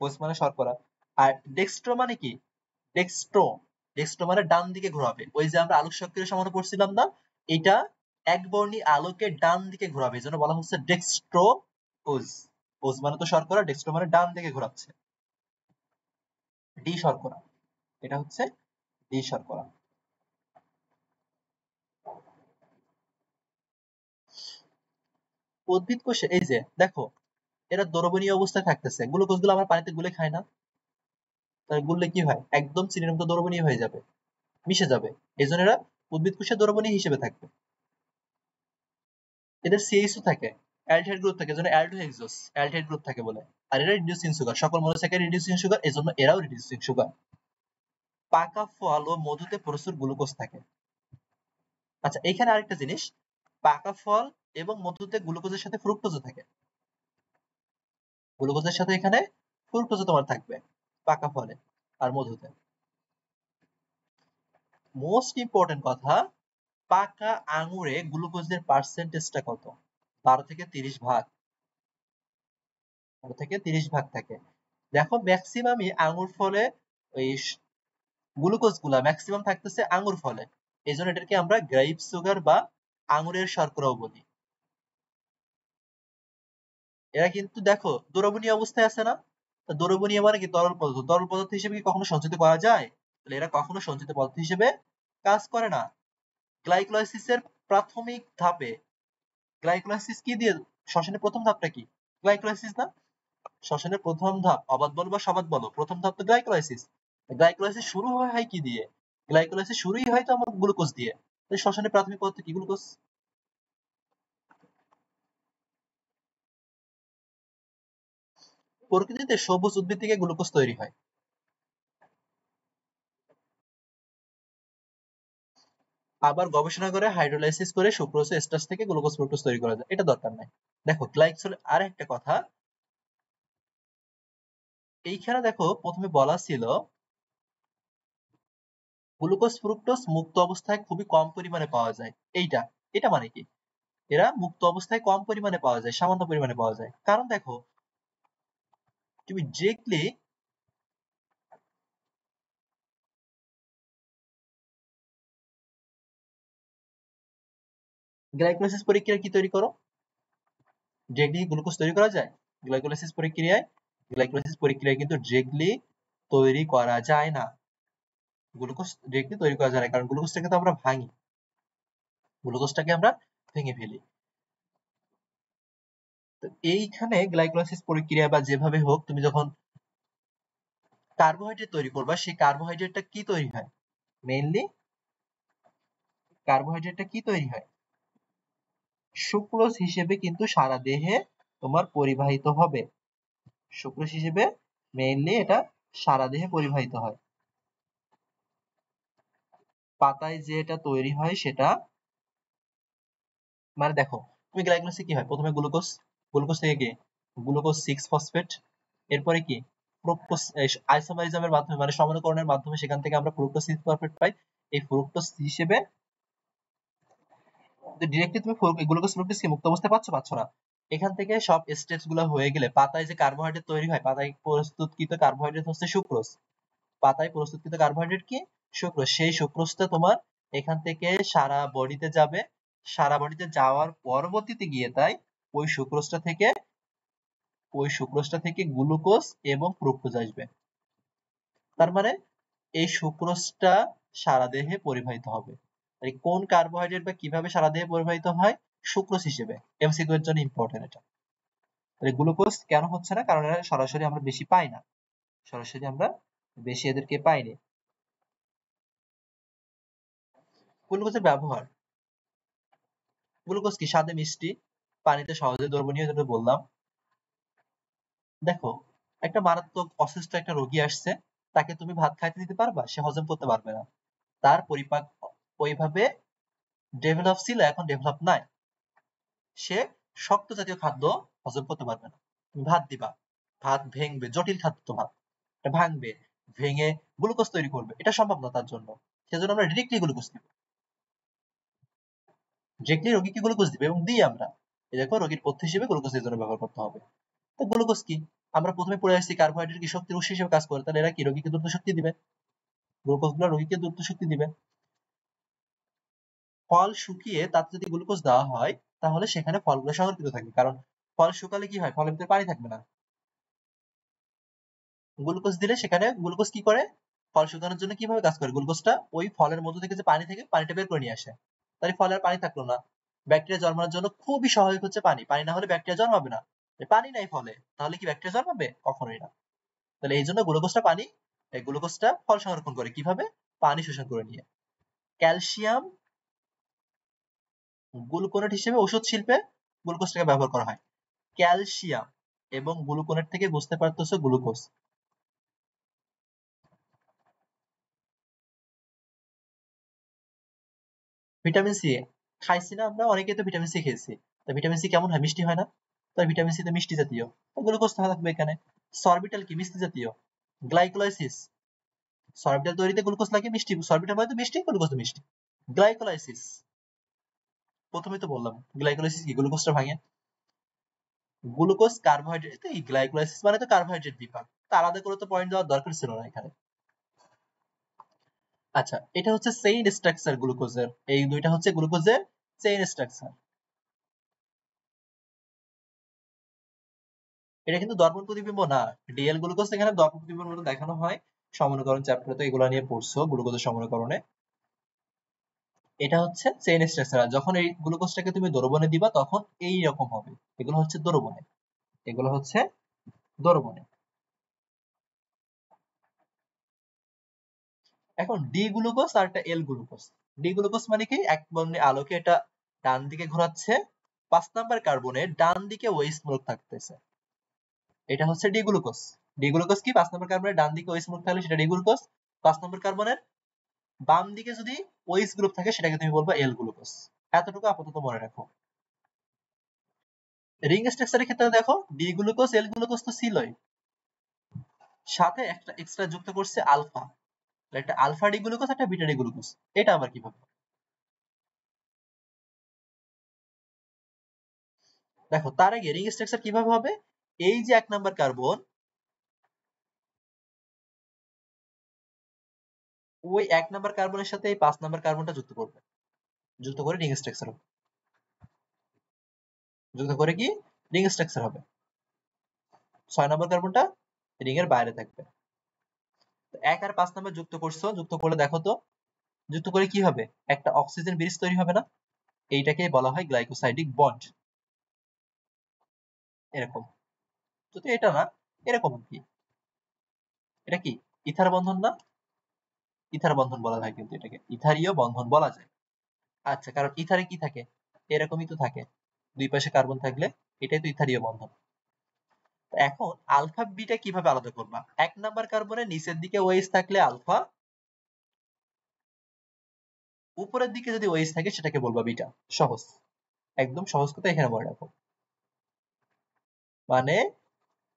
ওএস মানে শর্করা। আর ডেক্সট্রো মানে কি? ডেক্সট্রো, ডেক্সট্রো মানে ডান দিকে ঘোরাবে। ওই যে আমরা আলোক সক্রিয় সমানুপাত পড়ছিলাম না, এটা একবর্ণী আলোকে ডান দিকে ঘোরাবে, এজন্য বলা হচ্ছে ডেক্সট্রো ওজ। ওজ মানে তো শর্করা, ডেক্সট্রো মানে ডান দিকে ঘোরাচ্ছে। ডি শর্করা, এটা হচ্ছে ডি শর্করা। উদ্ভিদ কোষে এই যে দেখো এরা দ্রবণীয় অবস্থায় থাকতেছে, গ্লুকোজ গুলো আমরা পানিতে গুলে খাই না? তাহলে গুললে কি হয়? একদম চিনির মতো দ্রবণীয় হয়ে যাবে, মিশে যাবে। এই জন্য এরা উদ্ভিদ কোষে দ্রবণীয় হিসেবে থাকবে। এদের সিএইচও থাকে, অ্যালডিহাইড গ্রুপ থাকে, এজন্য অ্যালডোহেক্সোস, অ্যালডিহাইড গ্রুপ থাকে বলে। আর এরা রিডিউসিং সুগার, সকল মনোস্যাকারাইড রিডিউসিং সুগার, এজন্য এরাও রিডিউসিং সুগার। পাকা ফল ও মধুতে প্রচুর গ্লুকোজ থাকে। আচ্ছা এখানে আরেকটা জিনিস, পাকা ফল এবং মধুতে গ্লুকোজের সাথে ফ্রুক্টোজও থাকে। গ্লুকোজের সাথে এখানে ফ্রুক্টোজও তোমার থাকবে পাকা ফলে আর মধুতে। মোস্ট ইম্পর্টেন্ট কথা, পাকা আঙুরে গ্লুকোজের পার্সেন্টেজটা কত? 12 থেকে 30 ভাগ। 12 থেকে 30 ভাগ থাকে। দেখো ম্যাক্সিমামই আঙ্গুর ফলে ওই গ্লুকোজ গুলা ম্যাক্সিমাম থাকতেছে আঙ্গুর ফলে, এই জন্য এটাকে আমরা গ্রেপ সুগার বা আঙুরের শর্করাও বলি। এরা কিন্তু দেখো দ্রবণীয় অবস্থায় আছে না? দ্রবণীয় মানে কি? তরল পদার্থ। তরল পদার্থ হিসেবে কি কখনো সঞ্চিত করা যায়? তাহলে এরা কখনো সঞ্চিত পদার্থ হিসেবে কাজ করে না। গ্লাইকোলাইসিসের প্রাথমিক ধাপে, গ্লাইকোলাইসিস কি দিয়ে? শ্বসনের প্রথম ধাপটা কি? গ্লাইকোলাইসিস না? শ্বসনের প্রথম ধাপ, অবাত বলো বা সবাত বলো, প্রথম ধাপ তো গ্লাইকোলাইসিস। গ্লাইকোলাইসিস শুরু হয় কি দিয়ে? গ্লাইকোলাইসিস শুরুই হয় তো আমার গ্লুকোজ দিয়ে। শ্বসনের প্রাথমিক পদার্থ কি? গ্লুকোজ। প্রকৃতিতে সবুজ উদ্ভিদ থেকে গ্লুকোজ তৈরি হয়। আবার গবেষণা করে হাইড্রোলাইসিস করে সুক্রোজ এস্টার্চ থেকে গ্লুকোজ ফ্রুক্টোজ তৈরি করা যায়, এটা দরকার নাই। দেখো গ্লাইকোল আর একটা কথা, এইখানে দেখো প্রথমে বলা ছিল গ্লুকোজ ফ্রুক্টোজ মুক্ত অবস্থায় খুবই কম পরিমাণে পাওয়া যায়। এইটা, এটা মানে কি? এরা মুক্ত অবস্থায় কম পরিমাণে পাওয়া যায়, সামান্য পরিমাণে পাওয়া যায়। কারণ দেখো তুমি ডিরেক্টলি গ্লাইকোলাইসিস প্রক্রিয়া কি তৈরি করো, ডিরেক্টলি গ্লুকোজ তৈরি করা যায়? গ্লাইকোলাইসিস প্রক্রিয়ায় কিন্তু ডিরেক্টলি তৈরি করা যায় না। গ্লুকোজ ডিরেক্টলি তৈরি করা যায় না, কারণ গ্লুকোজটাকে তো আমরা ভাঙি, গ্লুকোজটাকে আমরা ভেঙে ফেলি। তো এইখানে গ্লাইকোলাইসিস প্রক্রিয়া বা যেভাবে হোক, তুমি যখন কার্বোহাইড্রেট তৈরি করবা, সেই কার্বোহাইড্রেটটা কি তৈরি হয়? মেইনলি কার্বোহাইড্রেটটা কি তৈরি হয়? সুক্রোজ হিসেবে কিন্তু সারা দেহে তোমার পরিবাহিত হবে। সুক্রোজ হিসেবে মেইনলি এটা সারা দেহে পরিবাহিত হয়। পাতায় যে এটা তৈরি হয় সেটা মানে দেখো, তুমি গ্লাইকোলাইসিস কি হয়? প্রথমে গ্লুকোজ, গ্লুকোজ থেকে কি গ্লুকোজ 6 ফসফেট, এরপরে কি ফ্রুক্টোজ, আইসোমারিজমের মাধ্যমে মানে সমনীকরণের মাধ্যমে সেখান থেকে আমরা ফ্রুক্টোজ 6 ফসফেট পাই। এই ফ্রুক্টোজ হিসেবে ডিরেক্টলি তুমি গ্লুকোজ ফ্রুক্টোজ কি মুক্ত অবস্থায় পাচ্ছ না। এখান থেকে সব স্টেপস গুলো হয়ে গেলে পাতায় যে কার্বোহাইড্রেট তৈরি হয়, পাতায় প্রস্তুতকৃত কার্বোহাইড্রেট হচ্ছে সুক্রোজ। পাতায় প্রস্তুতকৃত কার্বোহাইড্রেট কি? সুক্রোজ। সেই সুক্রোজটা তোমার এখান থেকে সারা বডিতে যাবে, সারা বডিতে যাওয়ার পরবর্তীতে গিয়ে তাই ওই সুক্রোজটা থেকে গ্লুকোজ এবং ফ্রুক্টোজ আসবে। তার মানে এই সুক্রোজটা সারা দেহে পরিবাহিত হবে। কোন কার্বোহাইড্রেট বা কিভাবে সারা দেহে পরিবাহিত হয়? সুক্রোজ হিসেবে। এমসিকিউ এর জন্য ইম্পর্টেন্ট এটা। তাহলে গ্লুকোজ কেন হচ্ছে না? কারণ এরা সরাসরি আমরা বেশি পাই না, সরাসরি আমরা বেশি এদেরকে পাইনি। গ্লুকোজের ব্যবহার, গ্লুকোজ কি স্বাদে মিষ্টি, পানিতে সহজে দ্রবণীয়, যেটা বললাম। দেখো, একটা মারাত্মক অসুস্থ একটা রোগী আসছে, তাকে তুমি ভাত খাইতে দিতে পারবা? সে হজম করতে পারবে না। তার পরিপাক ওইভাবে ডেভেলপ ছিল, এখন ডেভেলপ নাই। সে শক্ত জাতীয় খাদ্য হজম করতে পারবে না। তুমি ভাত দিবা, ভাত ভেঙবে, জটিল খাদ্য তো ভাত, এটা ভাঙবে, ভেঙে গ্লুকোজ তৈরি করবে, এটা সম্ভব না তার জন্য। সেজন্য আমরা ডিরেক্টলি গ্লুকোজ দিব, ডিরেক্টলি রোগীকে গ্লুকোজ দিবে এবং দিই আমরা। এই দেখো, রোগীর পথ্য হিসেবে গ্লুকোজ এর জন্য ব্যবহার করতে হবে। তো গ্লুকোজ কি? আমরা প্রথমে পড়ে আসছি কার্বোহাইড্রেট কি শক্তির উৎস হিসেবে কাজ করে, তাহলে এরা কি রোগীকে দ্রুত শক্তি দিবে, গ্লুকোজ গুলো রোগীকে দ্রুত শক্তি দিবে। ফল শুকিয়ে তাতে যদি গ্লুকোজ দেওয়া হয়, তাহলে সেখানে ফলগুলো সংরক্ষিত থাকবে, কারণ ফল শুকালে কি হয়? ফলের ভিতরে পানি থাকবে না। গ্লুকোজ দিলে সেখানে গ্লুকোজ কি করে? ফল শুকানোর জন্য কিভাবে কাজ করে? গ্লুকোজটা ওই ফলের মধ্য থেকে যে পানি থেকে পানিটা বের করে নিয়ে আসে। তাহলে ফলে আর পানি থাকলো না। ব্যাকটেরিয়া জন্মানোর জন্য খুবই সহায়ক হচ্ছে পানি। পানি না হলে ব্যাকটেরিয়া জন্মাবে না। পানি নাই ফলে, তাহলে কি ব্যাকটেরিয়া জন্মাবে? কখনোই না। তাহলে এই জন্য গ্লুকোজটা পানি, এই গ্লুকোজটা ফল সংরক্ষণ করে কিভাবে? পানি শোষণ করে নিয়ে। ক্যালসিয়াম গ্লুকোনেট হিসেবে ওষুধ শিল্পে গ্লুকোজটাকে ব্যবহার করা হয়। ক্যালসিয়াম এবং গ্লুকোনেট থেকে বুঝতে পারতেছো গ্লুকোজ। ভিটামিন সি খাইছি না আমরা? অনেকেই তো ভিটামিন সি খেয়েছি। তো ভিটামিন সি কেমন হয়? মিষ্টি হয় না? তো ভিটামিন সি তো মিষ্টি জাতীয়, তো গ্লুকোজ থাকবে এখানে। সরবিটাল কি মিষ্টি জাতীয়? গ্লাইকোলাইসিস, সরবিটাল তৈরিতে গ্লুকোজ লাগে মিষ্টি, সরবিটাল মানে তো মিষ্টি, গ্লুকোজ তো মিষ্টি। গ্লাইকোলাইসিস, প্রথমেই তো বললাম গ্লাইকোলাইসিস কি? গ্লুকোজটা ভাঙে। গ্লুকোজ কার্বোহাইড্রেট, এই গ্লাইকোলাইসিস মানে তো কার্বোহাইড্রেট বিপাক, তা আলাদা করে তো পয়েন্ট দেওয়ার দরকার ছিল না এখানে। আচ্ছা, এটা হচ্ছে চেইন স্ট্রাকচার গ্লুকোজের, এই দুইটা হচ্ছে গ্লুকোজের চেইন স্ট্রাকচার। এটা কিন্তু দর্পণ প্রতিবিম্ব না। ডিএল গ্লুকোজ এখানে দর্পণ প্রতিবিম্বের মতো দেখানো হয়। সমনীকরণ চ্যাপ্টারে তো এগুলো নিয়ে পড়ছো, গ্লুকোজের সমনীকরণে। এটা হচ্ছে চেইন স্ট্রাকচার। যখন এই গ্লুকোজটাকে তুমি দ্রবণে দিবা তখন এই রকম হবে। এগুলো হচ্ছে দ্রবণে, এগুলো হচ্ছে দ্রবণে। এখন ডি গ্লুকোজ আর একটা এল গ্লুকোজ। ডি গ্লুকোজ মানে কি? এক বন্ধনী আলোকে এটা ডান দিকে ঘোরাচ্ছে, 5 নাম্বার কার্বনের ডান দিকে ওএইচ মূলক থাকতেছে, এটা হচ্ছে ডি গ্লুকোজ। ডি গ্লুকোজ কি? 5 নাম্বার কার্বনের ডান দিকে ওএইচ মূলক থাকলে সেটা ডি গ্লুকোজ। 5 নম্বর কার্বনের বাম দিকে যদি ওএইচ গ্রুপ থাকে সেটাকে তুমি বলবা এল গ্লুকোজ। এতটুকু আপাতত মনে রাখো। রিং স্ট্রাকচারের ক্ষেত্রে দেখো, ডি গ্লুকোজ এল গ্লুকোজ তো ছিলই, সাথে একটা এক্সট্রা যুক্ত করছে আলফা। একটা আলফা ডি গ্লুকোজ, একটা বিটা ডি গ্লুকোজ। এটা আবার কিভাবে? দেখো তার আগে রিং স্ট্রাকচার কিভাবে হবে, এই যে 1 নাম্বার কার্বন, ওই 1 নাম্বার কার্বনের সাথে এই 5 নাম্বার কার্বনটা যুক্ত করবে, যুক্ত করে রিং স্ট্রাকচার হবে, যুক্ত করে কি রিং স্ট্রাকচার হবে। 6 নাম্বার কার্বনটা রিং এর বাইরে থাকবে। 1 আর 5 নাম্বার যুক্ত করছো, যুক্ত করলে দেখো তো যুক্ত করে কি হবে, একটা অক্সিজেন ব্রিজ তৈরি হবে না, এইটাকে বলা হয় গ্লাইকোসাইডিক বন্ড। এরকম, যদি এটা না এরকম কি, এটা কি ইথার বন্ধন না, ইথার বন্ধন বলা হয়, কিন্তু এটাকে ইথারীয় বন্ধন বলা যায়। আচ্ছা, কারণ ইথারে কি থাকে, এরকমই তো থাকে, দুই পাশে কার্বন থাকলে এটাই তো ইথারীয় বন্ধন। এখন আলফা বিটা কিভাবে আলাদা করবা, 1 নাম্বার কার্বনের নিচের দিকে ওএইচ থাকলে আলফা, উপরের দিকে যদি ওএইচ থাকে সেটাকে বলবা বিটা। সহজ, একদম সহজ কথা এখানে মনে রাখো। মানে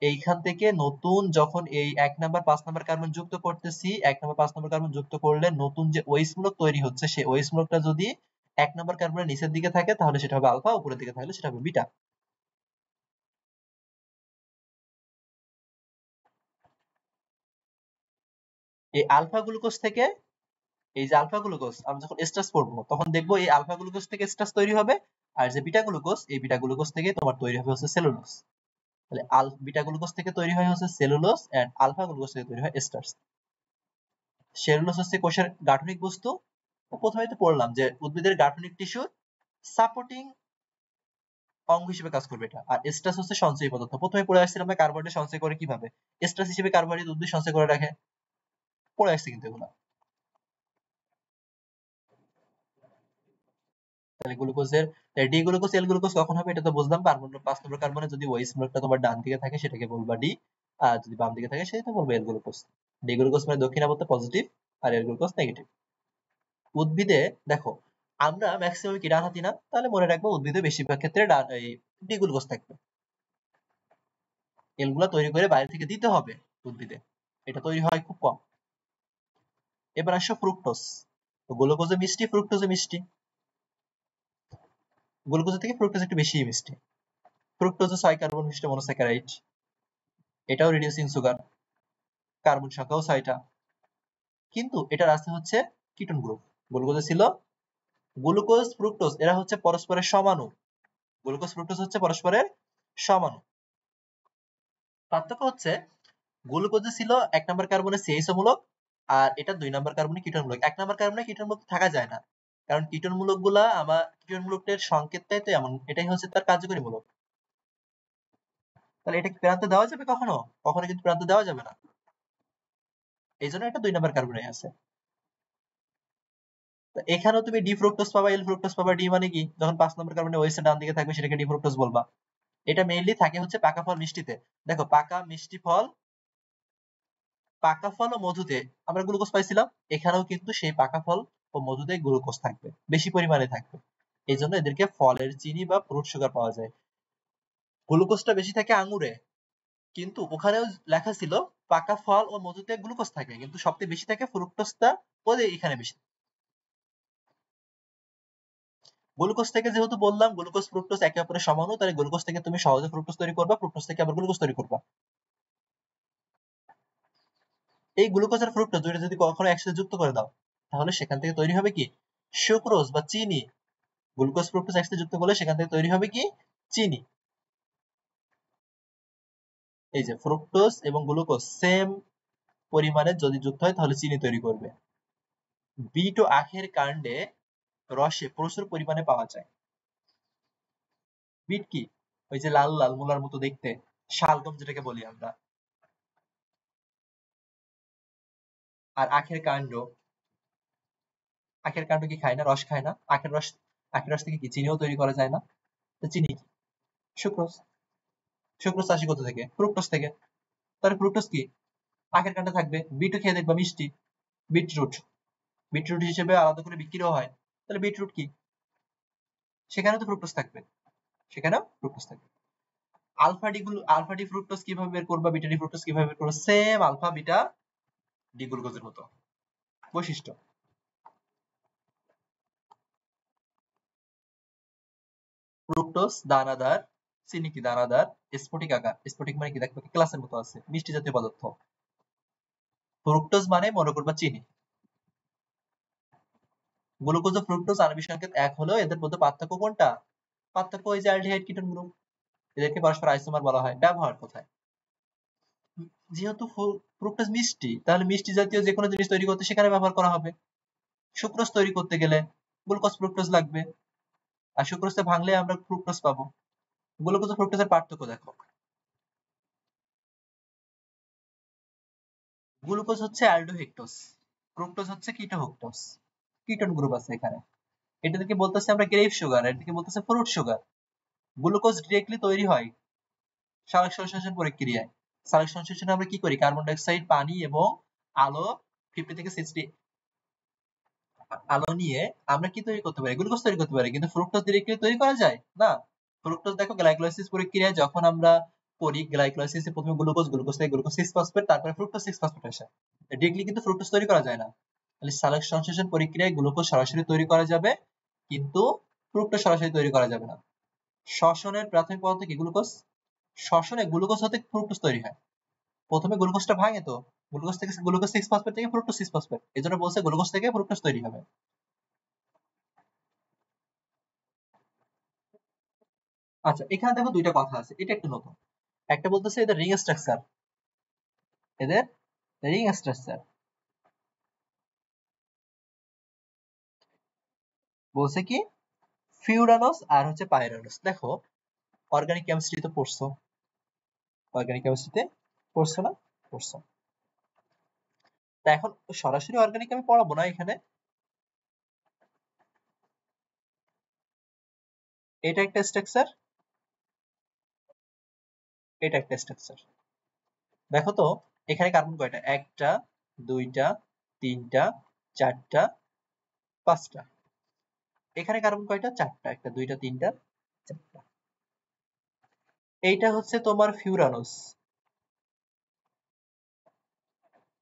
এইখান থেকে নতুন যখন এই 1 নাম্বার 5 নাম্বার কার্বন যুক্ত করতেছি, 1 নাম্বার 5 নাম্বার কার্বন যুক্ত করলে নতুন যে ওএইচ মূলক তৈরি হচ্ছে, সেই ওএইচ মূলকটা যদি 1 নাম্বার কার্বনের নিচের দিকে থাকে তাহলে সেটা হবে আলফা, উপরের দিকে থাকলে সেটা হবে বিটা। এই আলফা গ্লুকোজ থেকে, এই যে আলফা গ্লুকোজ আমরা যখন এস্টার্স পড়বো তখন দেখবো এই আলফা গ্লুকোজ থেকে এস্টার্স তৈরি হবে, আর যে বিটা গ্লুকোজ, এই বিটা গ্লুকোজ থেকে তোমার তৈরি হবে হচ্ছে সেলুলোজ। তাহলে বিটা গ্লুকোজ থেকে তৈরি হয় হচ্ছে সেলুলোজ, এন্ড আলফা গ্লুকোজ থেকে তৈরি হয় এস্টার্স। সেলুলোজ হচ্ছে কোষের গাঠনিক বস্তু। প্রথমেই তো পড়লাম যে উদ্ভিদের গাঠনিক টিস্যুর সাপোর্টিং অঙ্গ হিসেবে কাজ করবে এটা, আর এস্টার্স হচ্ছে সঞ্চয়ী পদার্থ। প্রথমে পড়ে আসছিলাম আমরা কার্বোহাইড্রেট সঞ্চয় করে কিভাবে, এস্টার্স হিসেবে কার্বোহাইড্রেট উদ্ভিদ সঞ্চয় করে রাখে, পড়ে আসছে কিন্তু এগুলো। তাহলে গ্লুকোজের ডি গ্লুকোজ এল গ্লুকোজ কখন হবে এটা তো বুঝলাম, কার্বন 5 নম্বর কার্বনে যদি ওএইচ মূলকটা তোমার ডান দিকে থাকে সেটাকে বলবা ডি, আর যদি বাম দিকে থাকে সেটা বলবে এল গ্লুকোজ। ডি গ্লুকোজ মানে দক্ষিণাবর্ত পজিটিভ, আর এল গ্লুকোজ নেগেটিভ। উদ্ভিদে দেখো আমরা ম্যাক্সিমাম কি ডানহাতি না, তাহলে মনে রাখবো উদ্ভিদে বেশিরভাগ ক্ষেত্রে এই ডি গ্লুকোজ থাকবে, এলগুলা তৈরি করে বাইরে থেকে দিতে হবে উদ্ভিদে, এটা তৈরি হয় খুব কম। এবার আসো ফ্রুক্টোজ, গ্লুকোজে মিষ্টি, ফ্রুক্টোজে মিষ্টি, গ্লুকোজ থেকে ফ্রুক্টোজ একটু বেশি মিষ্টি। ফ্রুক্টোজ 6 কার্বন বিশিষ্ট মনোস্যাকারাইড, এটাও রিডিউসিং সুগার, কার্বন সংখ্যাও 6টা, কিন্তু এটার আছে হচ্ছে কিটোন গ্রুপ। গ্লুকোজে ছিল, গ্লুকোজ ফ্রুক্টোজ এরা হচ্ছে পরস্পরের সমাণু, গ্লুকোজ ফ্রুক্টোজ হচ্ছে পরস্পরের সমাণু। পার্থক্য হচ্ছে গ্লুকোজে ছিল 1 নাম্বার কার্বনে CH মূলক, আর এটা 2 নাম্বার কার্বনে কিটোন মূলক। 1 নাম্বার কার্বনে কিটোন মূলক থাকা যায় না, কারণ কিটোন মূলক গুলা আমার কিটোন মূলকের সংকেতটাই তো এমন, এটাই হচ্ছে তার কার্যকরী মূলক। তাহলে এটা কি প্রান্তে দেওয়া যাবে কখনো, কখনো কিন্তু প্রান্তে দেওয়া যাবে না, এই জন্য এটা 2 নাম্বার কার্বনে আছে। এখানেও তুমি ডি ফ্রুক্টোজ পাবা, এল ফ্রুক্টোজ পাবা। ডি মানে কি, যখন 5 নম্বর কার্বনে ওএইচ ডান দিকে থাকবে সেটাকে ডি ফ্রুক্টোজ বলবা। এটা মেইনলি থাকে হচ্ছে পাকা ফল মিষ্টিতে। দেখো পাকা মিষ্টি ফল, পাকা ফল ও মধুতে আমরা গ্লুকোজ পাইছিলাম, এখানেও কিন্তু সেই পাকা ফল ও মধুতে গ্লুকোজ থাকবে, বেশি পরিমাণে থাকবে, এই জন্য এদেরকে ফলের চিনি বা ফ্রুট সুগার পাওয়া যায়। গ্লুকোজটা বেশি থাকে আঙুরে, কিন্তু ওখানেও লেখা ছিল পাকা ফল ও মধুতে গ্লুকোজ থাকে, কিন্তু সবচেয়ে বেশি থাকে ফ্রুক্টোজটা ওদের এখানে বেশি। গ্লুকোজ থেকে যেহেতু বললাম গ্লুকোজ ফ্রুক্টোজ একে অপরের সমাণু, তাহলে গ্লুকোজ থেকে তুমি সহজে ফ্রুক্টোজ তৈরি করবা, ফ্রুক্টোজ থেকে আবার গ্লুকোজ তৈরি করবা। এই গ্লুকোজ আর ফ্রুক্টোজ দুইটা যদি কখনো একসাথে যুক্ত করে দাও তাহলে সেখান থেকে তৈরি হবে কি সুক্রোজ বা চিনি। গ্লুকোজ ফ্রুক্টোজ একসাথে যুক্ত করলে সেখান থেকে তৈরি হবে কি চিনি। এই যে ফ্রুক্টোজ এবং গ্লুকোজ সেম পরিমাণে যদি যুক্ত হয় তাহলে চিনি তৈরি করবে। বিট ও আখের কাণ্ডে রসে প্রচুর পরিমাণে পাওয়া যায়। বিট কি, ওই যে লাল লাল মূলার মতো দেখতে, শালগম যেটাকে বলি আমরা। আর আখের কাণ্ড, আখের কাণ্ড কি খায় না, রস খায় না, আখের রস, আখের রস থেকে কি চিনিও তৈরি করা যায় না, তো চিনি কি সুক্রোজ। সুক্রোজ আসে কোথা থেকে, ফ্রুক্টোজ থেকে। তাহলে ফ্রুক্টোজ কি আখের কাণ্ডে থাকবে। বিটও খেয়ে দেখবা মিষ্টি, বিটরুট, বিটরুট হিসেবে আলাদা করে বিক্রিও হয়, তাহলে বিটরুট কি, সেখানেও তো ফ্রুক্টোজ থাকবে, সেখানেও ফ্রুক্টোজ থাকবে। Alpha D alpha D fructose কিভাবে বের করবা, বিটা ডি ফ্রুক্টোজ কিভাবে বের করবা, সেম আলফা বিটা ডি গ্লুকোজের মতো বৈশিষ্ট্য। ফ্রুক্টোজ দানাদার, চিনি কি দানাদার, স্ফটিক আকার, স্ফটিক মানে কি দেখো ক্লাসের মতো আছে, মিষ্টি জাতীয় পদার্থ। ফ্রুক্টোজ মানে মনে করবা চিনি। গ্লুকোজ ও ফ্রুক্টোজ আণবিক সংকেত এক হলেও এদের মধ্যে পার্থক্য কোনটা? পার্থক্য ওই যে অ্যালডিহাইড কিটোন গ্রুপ, এদেরকে পরস্পর আইসোমার বলা হয়। ব্যবহার কোথায়? যেহেতু ফ্রুক্টোজ মিষ্টি, তাহলে মিষ্টি জাতীয় যে কোনো জিনিস তৈরি করতে সেখানে ব্যবহার করা হবে। সুক্রোজ তৈরি করতে গেলে গ্লুকোজ ফ্রুক্টোজ লাগবে, আর সুক্রোজকে ভাঙলে আমরা ফ্রুক্টোজ পাবো। গ্লুকোজ ও ফ্রুক্টোজের পার্থক্য দেখো। গ্লুকোজ হচ্ছে অ্যালডোহেক্টোজ, ফ্রুক্টোজ হচ্ছে কিটোহেক্টোজ, কিটোন গ্রুপ আছে এখানে। এটাকে বলতেছে আমরা গ্রেপ সুগার, এটাকে বলতেছে ফ্রুট সুগার। গ্লুকোজ ডিরেক্টলি তৈরি হয় সালোক সংশ্লেষণ প্রক্রিয়ায়। সালোক সংশ্লেষণে আমরা কি করি? কার্বন ডাই অক্সাইড, পানি এবং আলো 50 থেকে 60 আলো নিয়ে আমরা কি তৈরি করতে পারি? গ্লুকোজ তৈরি করতে পারি। কিন্তু ফ্রুক্টোজ ডিরেক্টলি তৈরি করা যায় না। ফ্রুক্টোজ দেখো গ্লাইকোলাইসিস প্রক্রিয়ায় যখন আমরা করি, গ্লাইকোলাইসিসে প্রথমে গ্লুকোজ থেকে গ্লুকোজ 6 ফসফেট, তারপরে ফ্রুক্টোজ 6 ফসফেট আসে। ডিরেক্টলি কিন্তু ফ্রুক্টোজ তৈরি করা যায় না। তাহলে সালোক সংশ্লেষণ প্রক্রিয়ায় গ্লুকোজ সরাসরি তৈরি করা যাবে, কিন্তু ফ্রুক্টোজ সরাসরি তৈরি করা যাবে না। শ্বসনের প্রাথমিক পদার্থ কি? গ্লুকোজ। শ্বসনে গ্লুকোজ হতে ফ্রুক্টোজ তৈরি হয়। প্রথমে গ্লুকোজটা ভাঙে তো, গ্লুকোজ থেকে গ্লুকোজ 6 ফসফেট থেকে ফ্রুক্টোজ 6 ফসফেট, এজন্য বলছে গ্লুকোজ থেকে ফ্রুক্টোজ তৈরি হবে। আচ্ছা, এখানে দেখো দুইটা কথা আছে, এটা একটু নতুন। একটা বলতেছে এদের রিং স্ট্রাকচার, এদের রিং স্ট্রাকচার বলছে কি ফিউরানোস আর হচ্ছে পাইরানোস। দেখো অর্গানিক কেমিস্ট্রি তো পড়ছো, অর্গানিক কেমিস্ট্রিতে পড়ছো না? পড়ছো। তা এখন সরাসরি অর্গানিক আমি পড়াবো না এখানে। এটা একটা স্ট্রাকচার, এটা একটা স্ট্রাকচার। দেখো তো এখানে কার্বন কয়টা? একটা, দুইটা, তিনটা, চারটা, পাঁচটা। এখানে কার্বন কয়টা? চারটা। একটা, দুইটা, তিনটা, চারটা। এইটা হচ্ছে তোমার ফিউরানোস,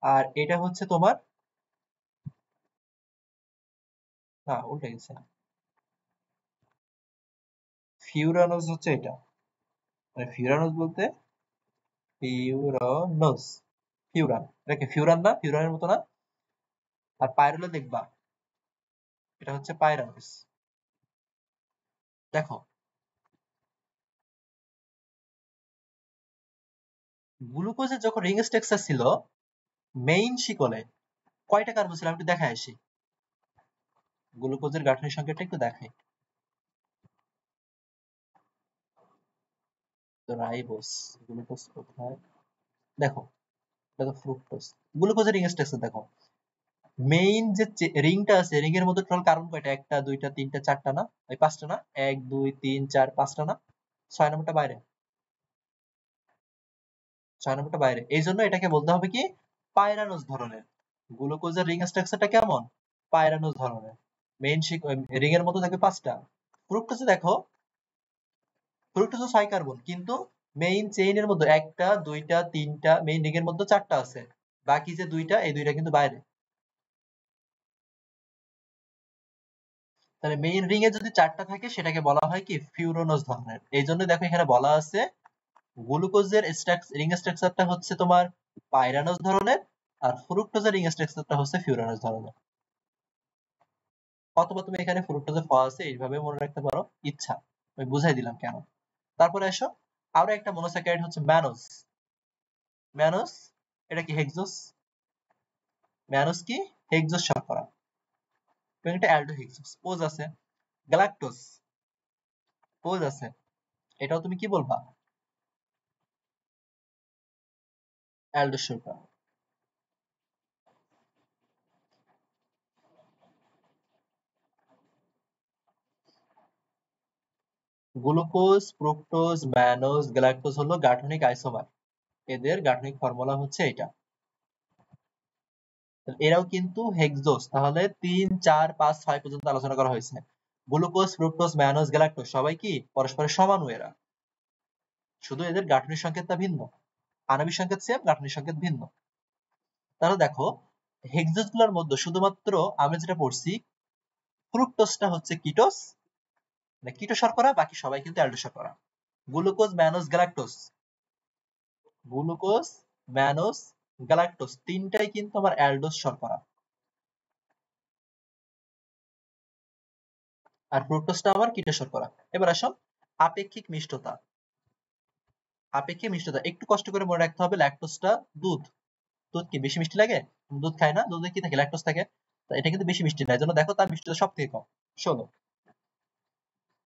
আর এটা হচ্ছে তোমার, না উল্টে গেছে, ফিউরানোস হচ্ছে এটা। মানে ফিউরানোস বলতে ফিউরানোস, ফিউরান, এটা কি ফিউরান না? ফিউরানের মতো না? আর পাইরোলে দেখবা এটা হচ্ছে পাইরানোস। দেখো গ্লুকোজের যখন রিং স্ট্রাকচার ছিল, মেইন শিকলে কয়টা কার্বন ছিল? আমি একটু দেখাই আসি, গ্লুকোজের গাঠনিক সংকেতটা একটু দেখাই। তো রাইবোস, গ্লুকোজ কোথায়? দেখো এটা তো ফ্রুক্টোজ। গ্লুকোজের রিং স্ট্রাকচার দেখো, মেইন যে রিংটা আছে, রিং এর মধ্যে টোটাল কার্বন কয়টা? একটা, দুইটা, তিনটা, চারটা না? এই পাঁচটা না? এক, দুই, তিন, চার, পাঁচটা না? 6 নম্বরটা বাইরে, 6 নম্বরটা বাইরে। এই জন্য এটাকে বলতে হবে কি পাইরানোস ধরনের। গ্লুকোজের রিং স্ট্রাকচারটা কেমন? পাইরানোস ধরনের। মেইন রিং এর মধ্যে থাকে পাঁচটা। ফ্রুক্টোজে দেখো, ফ্রুক্টোজে 6 কার্বন, কিন্তু মেইন চেইনের মধ্যে একটা, দুইটা, তিনটা, মেইন রিং এর মধ্যে চারটা আছে। বাকি যে দুইটা, এই দুইটা কিন্তু বাইরে। তাহলে মেইন রিং এ যদি চারটা থাকে সেটাকে বলা হয় কি ফিউরানোস ধরনের। এই জন্য দেখো এখানে বলা আছে গ্লুকোজের রিং স্ট্রাকচারটা হচ্ছে তোমার পাইরানোস ধরনের, আর ফ্রুক্টোজের রিং স্ট্রাকচারটা হচ্ছে ফিউরানোস ধরনের। অথবা তুমি এখানে ফ্রুক্টোজে ফ আছে এইভাবে মনে রাখতে পারো, ইচ্ছা, আমি বুঝাই দিলাম কেন। তারপরে এসো, আরো একটা মনোস্যাকারাইড হচ্ছে ম্যানোস। ম্যানোস এটা কি হেক্সোস? ম্যানোস কি হেক্সোস শর্করা, এবং এটা অ্যালডোহেক্সোস। ওজ আছে। গ্যালাক্টোজ, ওজ আছে, এটাও তুমি কি বলবা? অ্যালডোস শর্করা। গ্লুকোজ, ফ্রুক্টোজ, ম্যানোজ, গ্যালাক্টোজ হলো গাঠনিক আইসোমার। এদের গাঠনিক ফর্মুলা হচ্ছে এটা। এরাও কিন্তু হেক্সোস। তাহলে 3, 4, 5, 6 পর্যন্ত আলোচনা করা হয়েছে। গ্লুকোজ, ফ্রুক্টোজ, ম্যানোজ, গ্যালাক্টোজ সবাই কি পরস্পরের সমাণু এরা, শুধু এদের গাঠনিক সংকেতটা ভিন্ন। আণবিক সংকেত সেম, গাঠনিক সংকেত ভিন্ন। তাহলে দেখো হেক্সোস গুলোর মধ্যে শুধুমাত্র আমরা যেটা পড়ছি ফ্রুক্টোজটা হচ্ছে কিটোস, মানে কিটো শর্করা, বাকি সবাই কিন্তু অ্যালডো শর্করা। Glucose mannose galactose, glucose mannose galactose তিনটাই কিন্তু আমার অ্যালডোজ শর্করা। আর ফ্রুক্টোজটা আমার কিটো শর্করা। এবার আসো আপেক্ষিক মিষ্টতা। আপেক্ষিক মিষ্টতা একটু কষ্ট করে মনে রাখতে হবে, ল্যাকটোজটা দুধ। দুধ কি বেশি মিষ্টি লাগে? দুধ খায় না, দুধে কি থাকে? ল্যাকটোজ থাকে। তো এটা কিন্তু বেশি মিষ্টি না, এজন্য দেখো তার মিষ্টতা সব থেকে কম 16।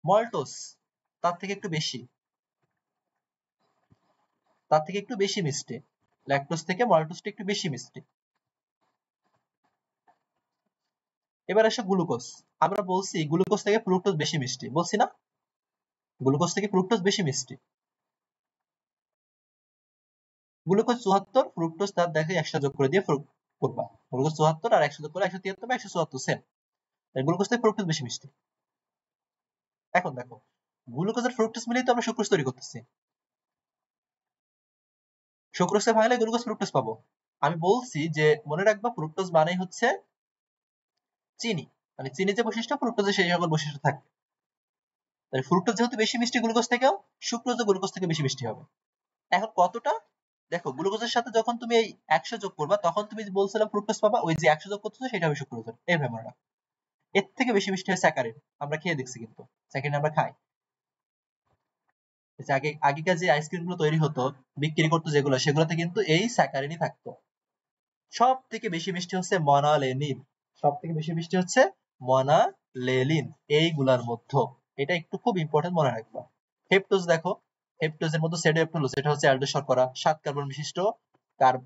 মল্টোজ তার থেকে একটু বেশি, তার থেকে একটু বেশি মিষ্টি। ল্যাকটোজ থেকে মল্টোজটা একটু বেশি মিষ্টি। এবার আসো গ্লুকোজ। আমরা বলছি গ্লুকোজ থেকে ফ্রুক্টোজ বেশি মিষ্টি, বলছি না? গ্লুকোজ থেকে ফ্রুক্টোজ বেশি মিষ্টি। গ্লুকোজ 74, ফ্রুক্টোজ তার দেখে 100 যোগ করে দিয়ে করবা। গ্লুকোজ 74 আর 100 যোগ করে 173 বা 174 সেম। গ্লুকোজ থেকে ফ্রুক্টোজ বেশি মিষ্টি। এখন দেখো গ্লুকোজ আর ফ্রুক্টোজ মিলেই তো আমরা সুক্রোজ তৈরি করতেছি। সুক্রোজে ভাঙলে গ্লুকোজ ফ্রুক্টোজ পাবো। আমি বলছি যে মনে রাখবা ফ্রুক্টোজ মানেই হচ্ছে চিনি, মানে চিনি যে বৈশিষ্ট্য ফ্রুক্টোজে সেই সকল বৈশিষ্ট্য থাকে। তাই ফ্রুক্টোজ যেহেতু বেশি মিষ্টি গ্লুকোজ থেকেও, সুক্রোজও গ্লুকোজ থেকে বেশি মিষ্টি হবে। এখন কতটা? দেখো গ্লুকোজের সাথে যখন তুমি এই 100 যোগ করবা তখন তুমি বলছিলাম ফ্রুক্টোজ পাবা, ওই যে 100 যোগ করতেছো সেটা হবে সুক্রোজ। এইভাবে মনে রাখো। এর থেকে বেশি মিষ্টি হয় স্যাকারিন। আমরা খেয়ে দেখছি, কিন্তু স্যাকারিন আমরা খাই। আগে আগেকার যে আইসক্রিম গুলো তৈরি হতো, বিক্রি করতো যেগুলো, সেগুলোতে কিন্তু এই স্যাকারিনই থাকতো। সব থেকে বেশি মিষ্টি হচ্ছে মনালেনিন। সব থেকে বেশি মিষ্টি হচ্ছে মনালেনিন এইগুলার মধ্যে। এটা একটু খুব ইম্পর্টেন্ট মনে রাখবা। হেপটোজ দেখো, হেপটোজের মধ্যে সেডোহেপটোজ, এটা হচ্ছে অ্যালডোজ শর্করা, 7 কার্বন বিশিষ্ট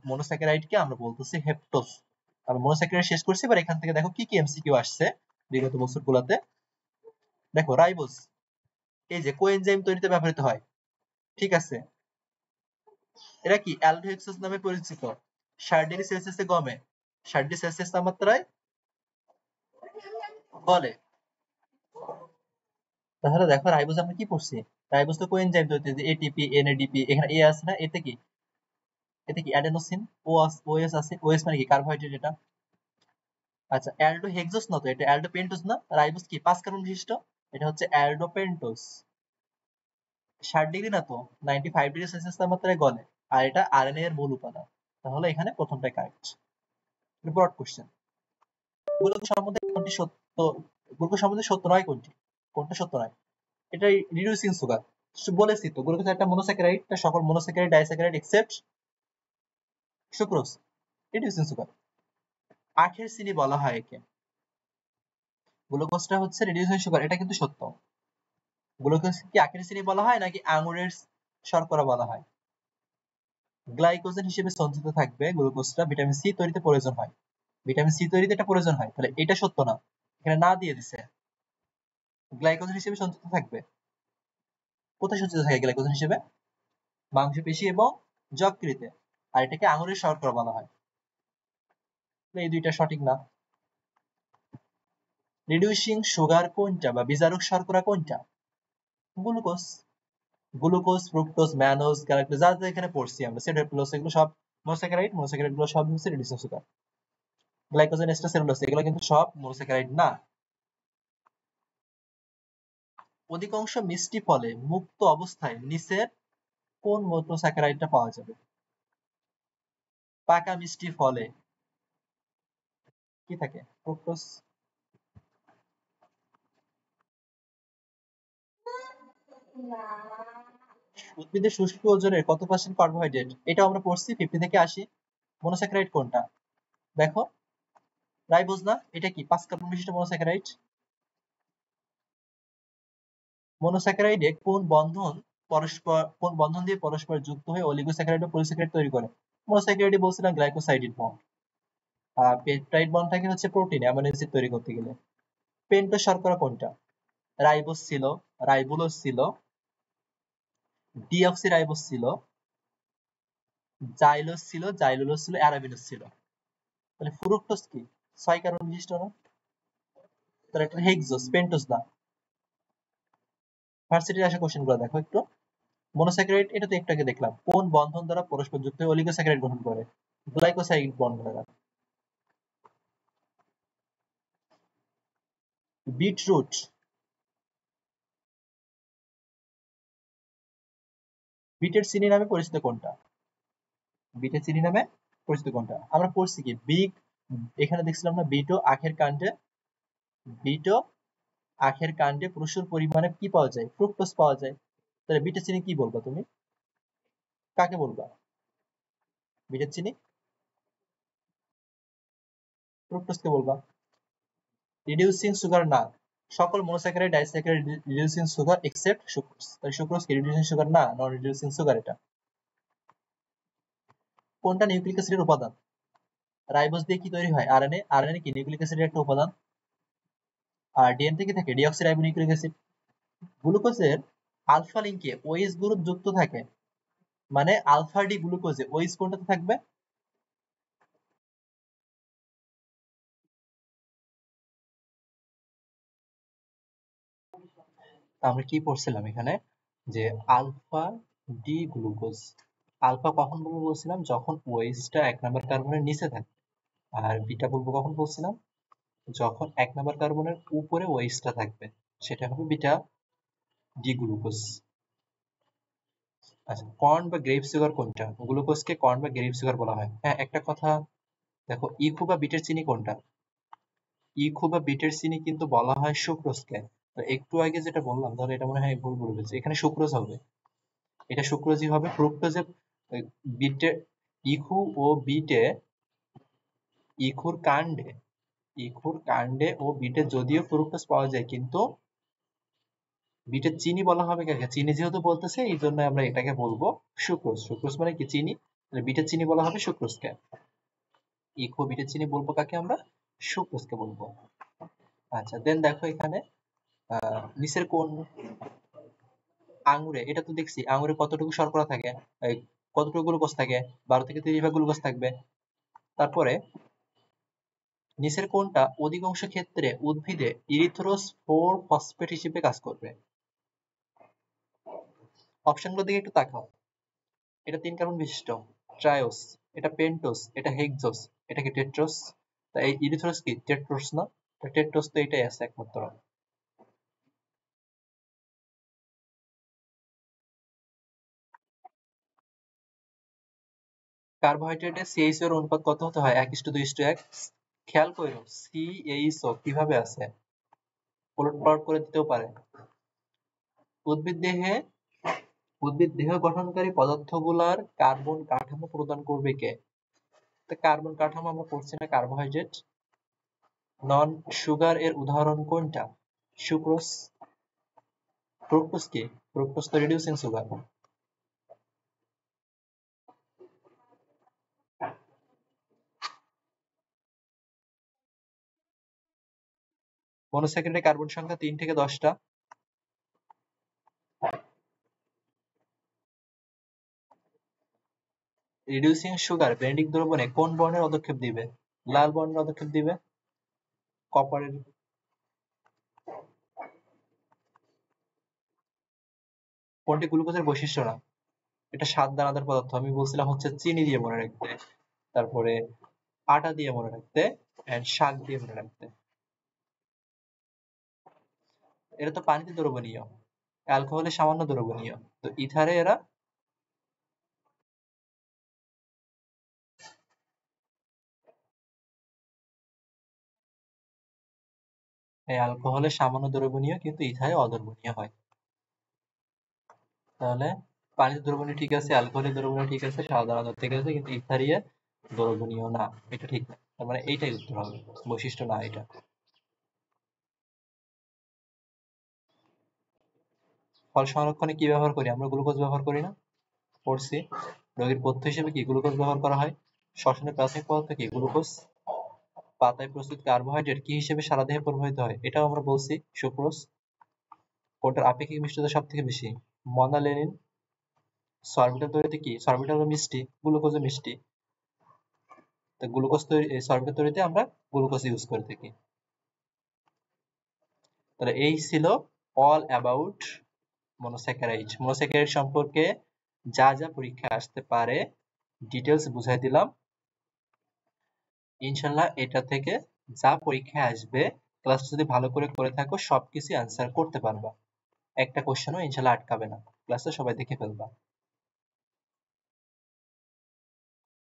মনোস্যাকারাইড কে আমরা বলতেছি হেপটোজ। আমরা মনোস্যাকারাইড শেষ করছি, এবার এখান থেকে দেখো কি কি এমসিকিউ আসছে বিগত বছরগুলোতে। দেখো রাইবোজ, এই যে কোএনজাইম তৈরিতে ব্যবহৃত হয়, ঠিক আছে? এরা কি অ্যালডোহেক্সেস নামে পরিচিত। 60 ডিগ্রি সেলসিয়াসে গমে, 60 ডিগ্রি সেলসিয়াস তাপমাত্রায় গলে। তাহলে দেখো রাইবোজ আমরা কি পড়ছি? রাইবোজ তো কোএনজাইম তৈরিতে, এটিপি এনএডিপি, এখানে এ আছে না? এতে কি? এতে কি অ্যাডেনোসিন, ওএস আছে। ওএস মানে কি? কার্বোহাইড্রেট এটা। আচ্ছা অ্যালডোহেক্সোস না তো, এটা অ্যালডোপেন্টোজ না? রাইবোজ কি 5 কার্বন বিশিষ্ট? এটা হচ্ছে অ্যালডোপেন্টোজ। 60 ডিগ্রি না তো, 95 ডিগ্রি সেলসিয়াস তাপমাত্রায় গলে। আর এটা আরএনএ এর মূল উপাদান। তাহলে এখানে প্রথমটাই কারেক্ট। Broad question. গ্লুকোজ সম্বন্ধে কোনটি সত্য? গ্লুকোজ সম্বন্ধে সত্য নয় কোনটি? কোনটা সত্য নয়? এটা রিডিউসিং সুগার। বলেছি তো গ্লুকোজ একটা মনোস্যাকারাইড, সকল monosaccharide disaccharide except sucrose, reducing sugar. আখের চিনি বলা হয় একে। গ্লুকোজটা হচ্ছে রিডিউসিং সুগার, এটা কিন্তু সত্য। গ্লুকোজ কি আখের চিনি বলা হয় নাকি আঙুরের শর্করা বলা হয়? গ্লাইকোজেন হিসেবে সঞ্চিত থাকবে গ্লুকোজটা ভিটামিন সি তৈরিতে প্রয়োজন হয়। ভিটামিন সি তৈরিতে এটা প্রয়োজন হয়, তাহলে এটা সত্য না, এখানে না দিয়ে দিছে। গ্লাইকোজেন হিসেবে সঞ্চিত থাকবে। কোথায় সঞ্চিত থাকে গ্লাইকোজেন হিসেবে? মাংসপেশি এবং যকৃতে। আর এটাকে আঙুরের শর্করা বলা হয়। এই দুইটা সঠিক না। রিডিউসিং সুগার কোনটা বা বিজারক শর্করা কোনটা? Glucose. Glucose, fructose, mannose, galactose, যা যা এখানে পড়ছি আমরা, সেডোপ্লোজ, এগুলো সব মনোস্যাকারাইড। মনোস্যাকারাইড গুলো সব হচ্ছে রিডিউসিং সুগার। গ্লাইকোজেন, এস্টারসেলুলোজ, এগুলো কিন্তু সব মনোস্যাকারাইড না। অধিকাংশ মিষ্টি ফলে মুক্ত অবস্থায় নিচের কোন মনোস্যাকারাইডটা পাওয়া যাবে? পাকা মিষ্টি ফলে কি থাকে? ফ্রুক্টোজ। উদ্ভিদের শুষ্ক ওজনের কত পার্সেন্ট কার্বোহাইড্রেট? এটা আমরা পড়ছি 50 থেকে 80। মনোস্যাকারাইড কোনটা? দেখো রাইবোজ না? এটা কি 5 কার্বন বিশিষ্ট মনোস্যাকারাইড। মনোস্যাকারাইডে কোন বন্ধন দিয়ে পরস্পর যুক্ত হয়ে অলিগোস্যাকারাইড ও পলিস্যাকারাইড তৈরি করে? মনোস্যাকারাইডে বলছিলাম গ্লাইকোসাইডিক বন্ড। আর পেপটাইড বন্ড থাকে হচ্ছে প্রোটিন অ্যামিনো অ্যাসিড তৈরি করতে গেলে। পেন্টোজ শর্করা কোনটা? রাইবোজ ছিল, রাইবুলোজ ছিল, ডিঅক্সিরাইবোজ ছিল, জাইলোজ ছিল, জাইলুলোজ ছিল, অ্যারাবিনোজ ছিল। তাহলে ফ্রুক্টোজ কি 6 কার্বন বিশিষ্ট না? তাহলে এটা হেক্সোজ, পেন্টোজ না। ভার্সিটির আসা কোশ্চেন গুলো দেখো একটু। মনোস্যাকারাইড এটা তো একটু আগে দেখলাম, কোন বন্ধন দ্বারা পরস্পর যুক্ত হয়ে অলিগোস্যাকারাইড গঠন করে? গ্লাইকোসাইড বন্ড দ্বারা। বিটরুট বিটের চিনি নামে পরিচিত কোনটা? বিটের চিনি নামে পরিচিত কোনটা? আমরা পড়ছি কি বিট, এখানে দেখছিলাম না বিটও আখের কাণ্ডে প্রচুর পরিমাণে কি পাওয়া যায়? ফ্রুক্টোজ পাওয়া যায়। তাহলে বিটের চিনি কি বলবা তুমি? কাকে বলবা? বিটের চিনি ফ্রুক্টোজকে বলবা। রিডিউসিং সুগার না, সকল monosaccharide disaccharide reducing sugar except sucrose. তাই সুক্রোজ কি রিডিউসিং সুগার না, নন রিডিউসিং সুগার এটা। কোনটা নিউক্লিক অ্যাসিডের উপাদান? রাইবোজ দিয়ে কি তৈরি হয়? আরএনএ। আরএনএ কি নিউক্লিক অ্যাসিডের একটা উপাদান। আর ডিএনএ কি থাকে? Deoxyribonucleic acid. গ্লুকোজের আলফা লিঙ্কে ওএইচ গ্রুপ যুক্ত থাকে, মানে আলফা ডি গ্লুকোজে ওএইচ কোনটাতে থাকবে? আমরা কি পড়ছিলাম এখানে যে আলফা ডি গ্লুকোজ, আলফা কখন বলবো বলছিলাম? যখন ওএইচটা 1 নাম্বার কার্বনের নিচে থাকে। আর বিটা বলবো কখন বলছিলাম? যখন 1 নাম্বার কার্বনের উপরে ওএইচটা থাকবে, সেটা হবে বিটা ডি গ্লুকোজ। আচ্ছা, কর্ন বা গ্রেপ সুগার কোনটা? গ্লুকোজকে কর্ন বা গ্রেপ সুগার বলা হয়। হ্যাঁ, একটা কথা দেখো, ইকু বা বিটের চিনি কোনটা? ইকু বা বিটের চিনি কিন্তু বলা হয় সুক্রোজকে। তো একটু আগে যেটা বললাম, তাহলে এটা মনে হয় ভুল বলে ফেলছি, এখানে সুক্রোজ হবে, এটা সুক্রোজই হবে। ফ্রুক্টোজে বিটে, ইকু ও বিটে, ইকুর কাণ্ডে, ইকুর কাণ্ডে ও বিটে যদিও ফ্রুক্টোজ পাওয়া যায়, কিন্তু বিটের চিনি বলা হবে কাকে? চিনি যেহেতু বলতেছে, এই জন্য আমরা এটাকে বলবো সুক্রোজ। সুক্রোজ মানে কি? চিনি। বিটের চিনি বলা হবে সুক্রোজকে। ইকো বিটের চিনি বলবো কাকে আমরা? সুক্রোজকে বলবো। আচ্ছা, দেন দেখো এখানে নিচের কোন আঙুরে, এটা তো দেখছি আঙুরে কতটুকু শর্করা থাকে, কতটুকু গ্লুকোজ থাকে? 12 থেকে 13 ভাগ গ্লুকোজ থাকবে। তারপরে নিচের কোনটা অধিকাংশ ক্ষেত্রে উদ্ভিদে ইরিথ্রোস 4 ফসফেট হিসেবে কাজ করবে? অপশনগুলোর দিকে একটু তাকাও। এটা 3 কার্বন বিশিষ্ট, ট্রায়োস, এটা পেন্টোস, এটা হেক্সোস, এটা কি টেট্রোস? তাই এই ইরিথ্রোস কি টেট্রোস না? টেট্রোস তো এটাই আছে একমাত্র। কার্বোহাইড্রেটে সিএইচও এর অনুপাত কত হতে হয়? 1:2:1। খেয়াল করো সিএইচও কিভাবে আছে, উলট পালট করে দিতেও পারে। উদ্ভিদ দেহে, উদ্ভিদ দেহ গঠনকারী পদার্থগুলার কার্বন কাঠামো প্রদান করবে কে? তো কার্বন কাঠামো আমরা পড়ছি না, কার্বোহাইড্রেট। নন সুগার এর উদাহরণ কোনটা? সুক্রোজ। ফ্রুক্টোজ কি? ফ্রুক্টোজ তো রিডিউসিং সুগার। মনোস্যাকারাইডে কার্বন সংখ্যা 3 থেকে 10টা। রিডিউসিং সুগার বেনেডিক দ্রবণে কোন বর্ণের পদক্ষেপ দিবে? লাল বর্ণের পদক্ষেপ দিবে। কপারের। কোনটি গ্লুকোজের বৈশিষ্ট্য না? এটা 7 দানাদার পদার্থ, আমি বলছিলাম হচ্ছে চিনি দিয়ে মনে রাখতে, তারপরে আটা দিয়ে মনে রাখতে, এন্ড শাক দিয়ে মনে রাখতে। এরা তো পানিতে দ্রবণীয়, অ্যালকোহলে সামান্য দ্রবণীয়, তো ইথারে এরা অ্যালকোহলে সামান্য দ্রবণীয়, কিন্তু ইথারে অদ্রবণীয় হয়। তাহলে পানিতে দ্রবণীয় ঠিক আছে, অ্যালকোহলে দ্রবণীয় ঠিক আছে, সাধারণ ঠিক আছে, কিন্তু ইথারিয়ে দ্রবণীয় না, এটা ঠিক না। তার মানে এইটাই উত্তর হবে, বৈশিষ্ট্য না এটা। ফল সংরক্ষণে কি ব্যবহার করি? আমরা গ্লুকোজ ব্যবহার করি না? পড়ছি। রোগীর পথ্য হিসেবে কি গ্লুকোজ ব্যবহার করা হয়? শ্বসনের প্রাথমিক পদার্থ কি? গ্লুকোজ। পাতায় প্রস্তুত কার্বোহাইড্রেট কি হিসেবে সারা দেহে প্রবাহিত হয়? এটাও আমরা বলছি, সুক্রোজ। কোনটার আপেক্ষিক মিষ্টতা সব থেকে বেশি? মনালেনিন। সরবিটাল তৈরিতে কি? সরবিটাল মিষ্টি, গ্লুকোজও মিষ্টি। তো গ্লুকোজ তৈরি, সরবিটাল তৈরিতে আমরা গ্লুকোজ ইউজ করে থাকি। তাহলে এই ছিল অল অ্যাবাউট মনোস্যাকারাইড। মনোস্যাকারাইড সম্পর্কে যা যা পরীক্ষায় আসতে পারে ডিটেলস বুঝাই দিলাম। ইনশাল্লাহ এটা থেকে যা পরীক্ষায় আসবে, ক্লাস যদি ভালো করে করে থাকো সবকিছু অ্যান্সার করতে পারবা, একটা কোশ্চেনও ইনশাল্লাহ আটকাবে না, ক্লাসে সবাই দেখে ফেলবা।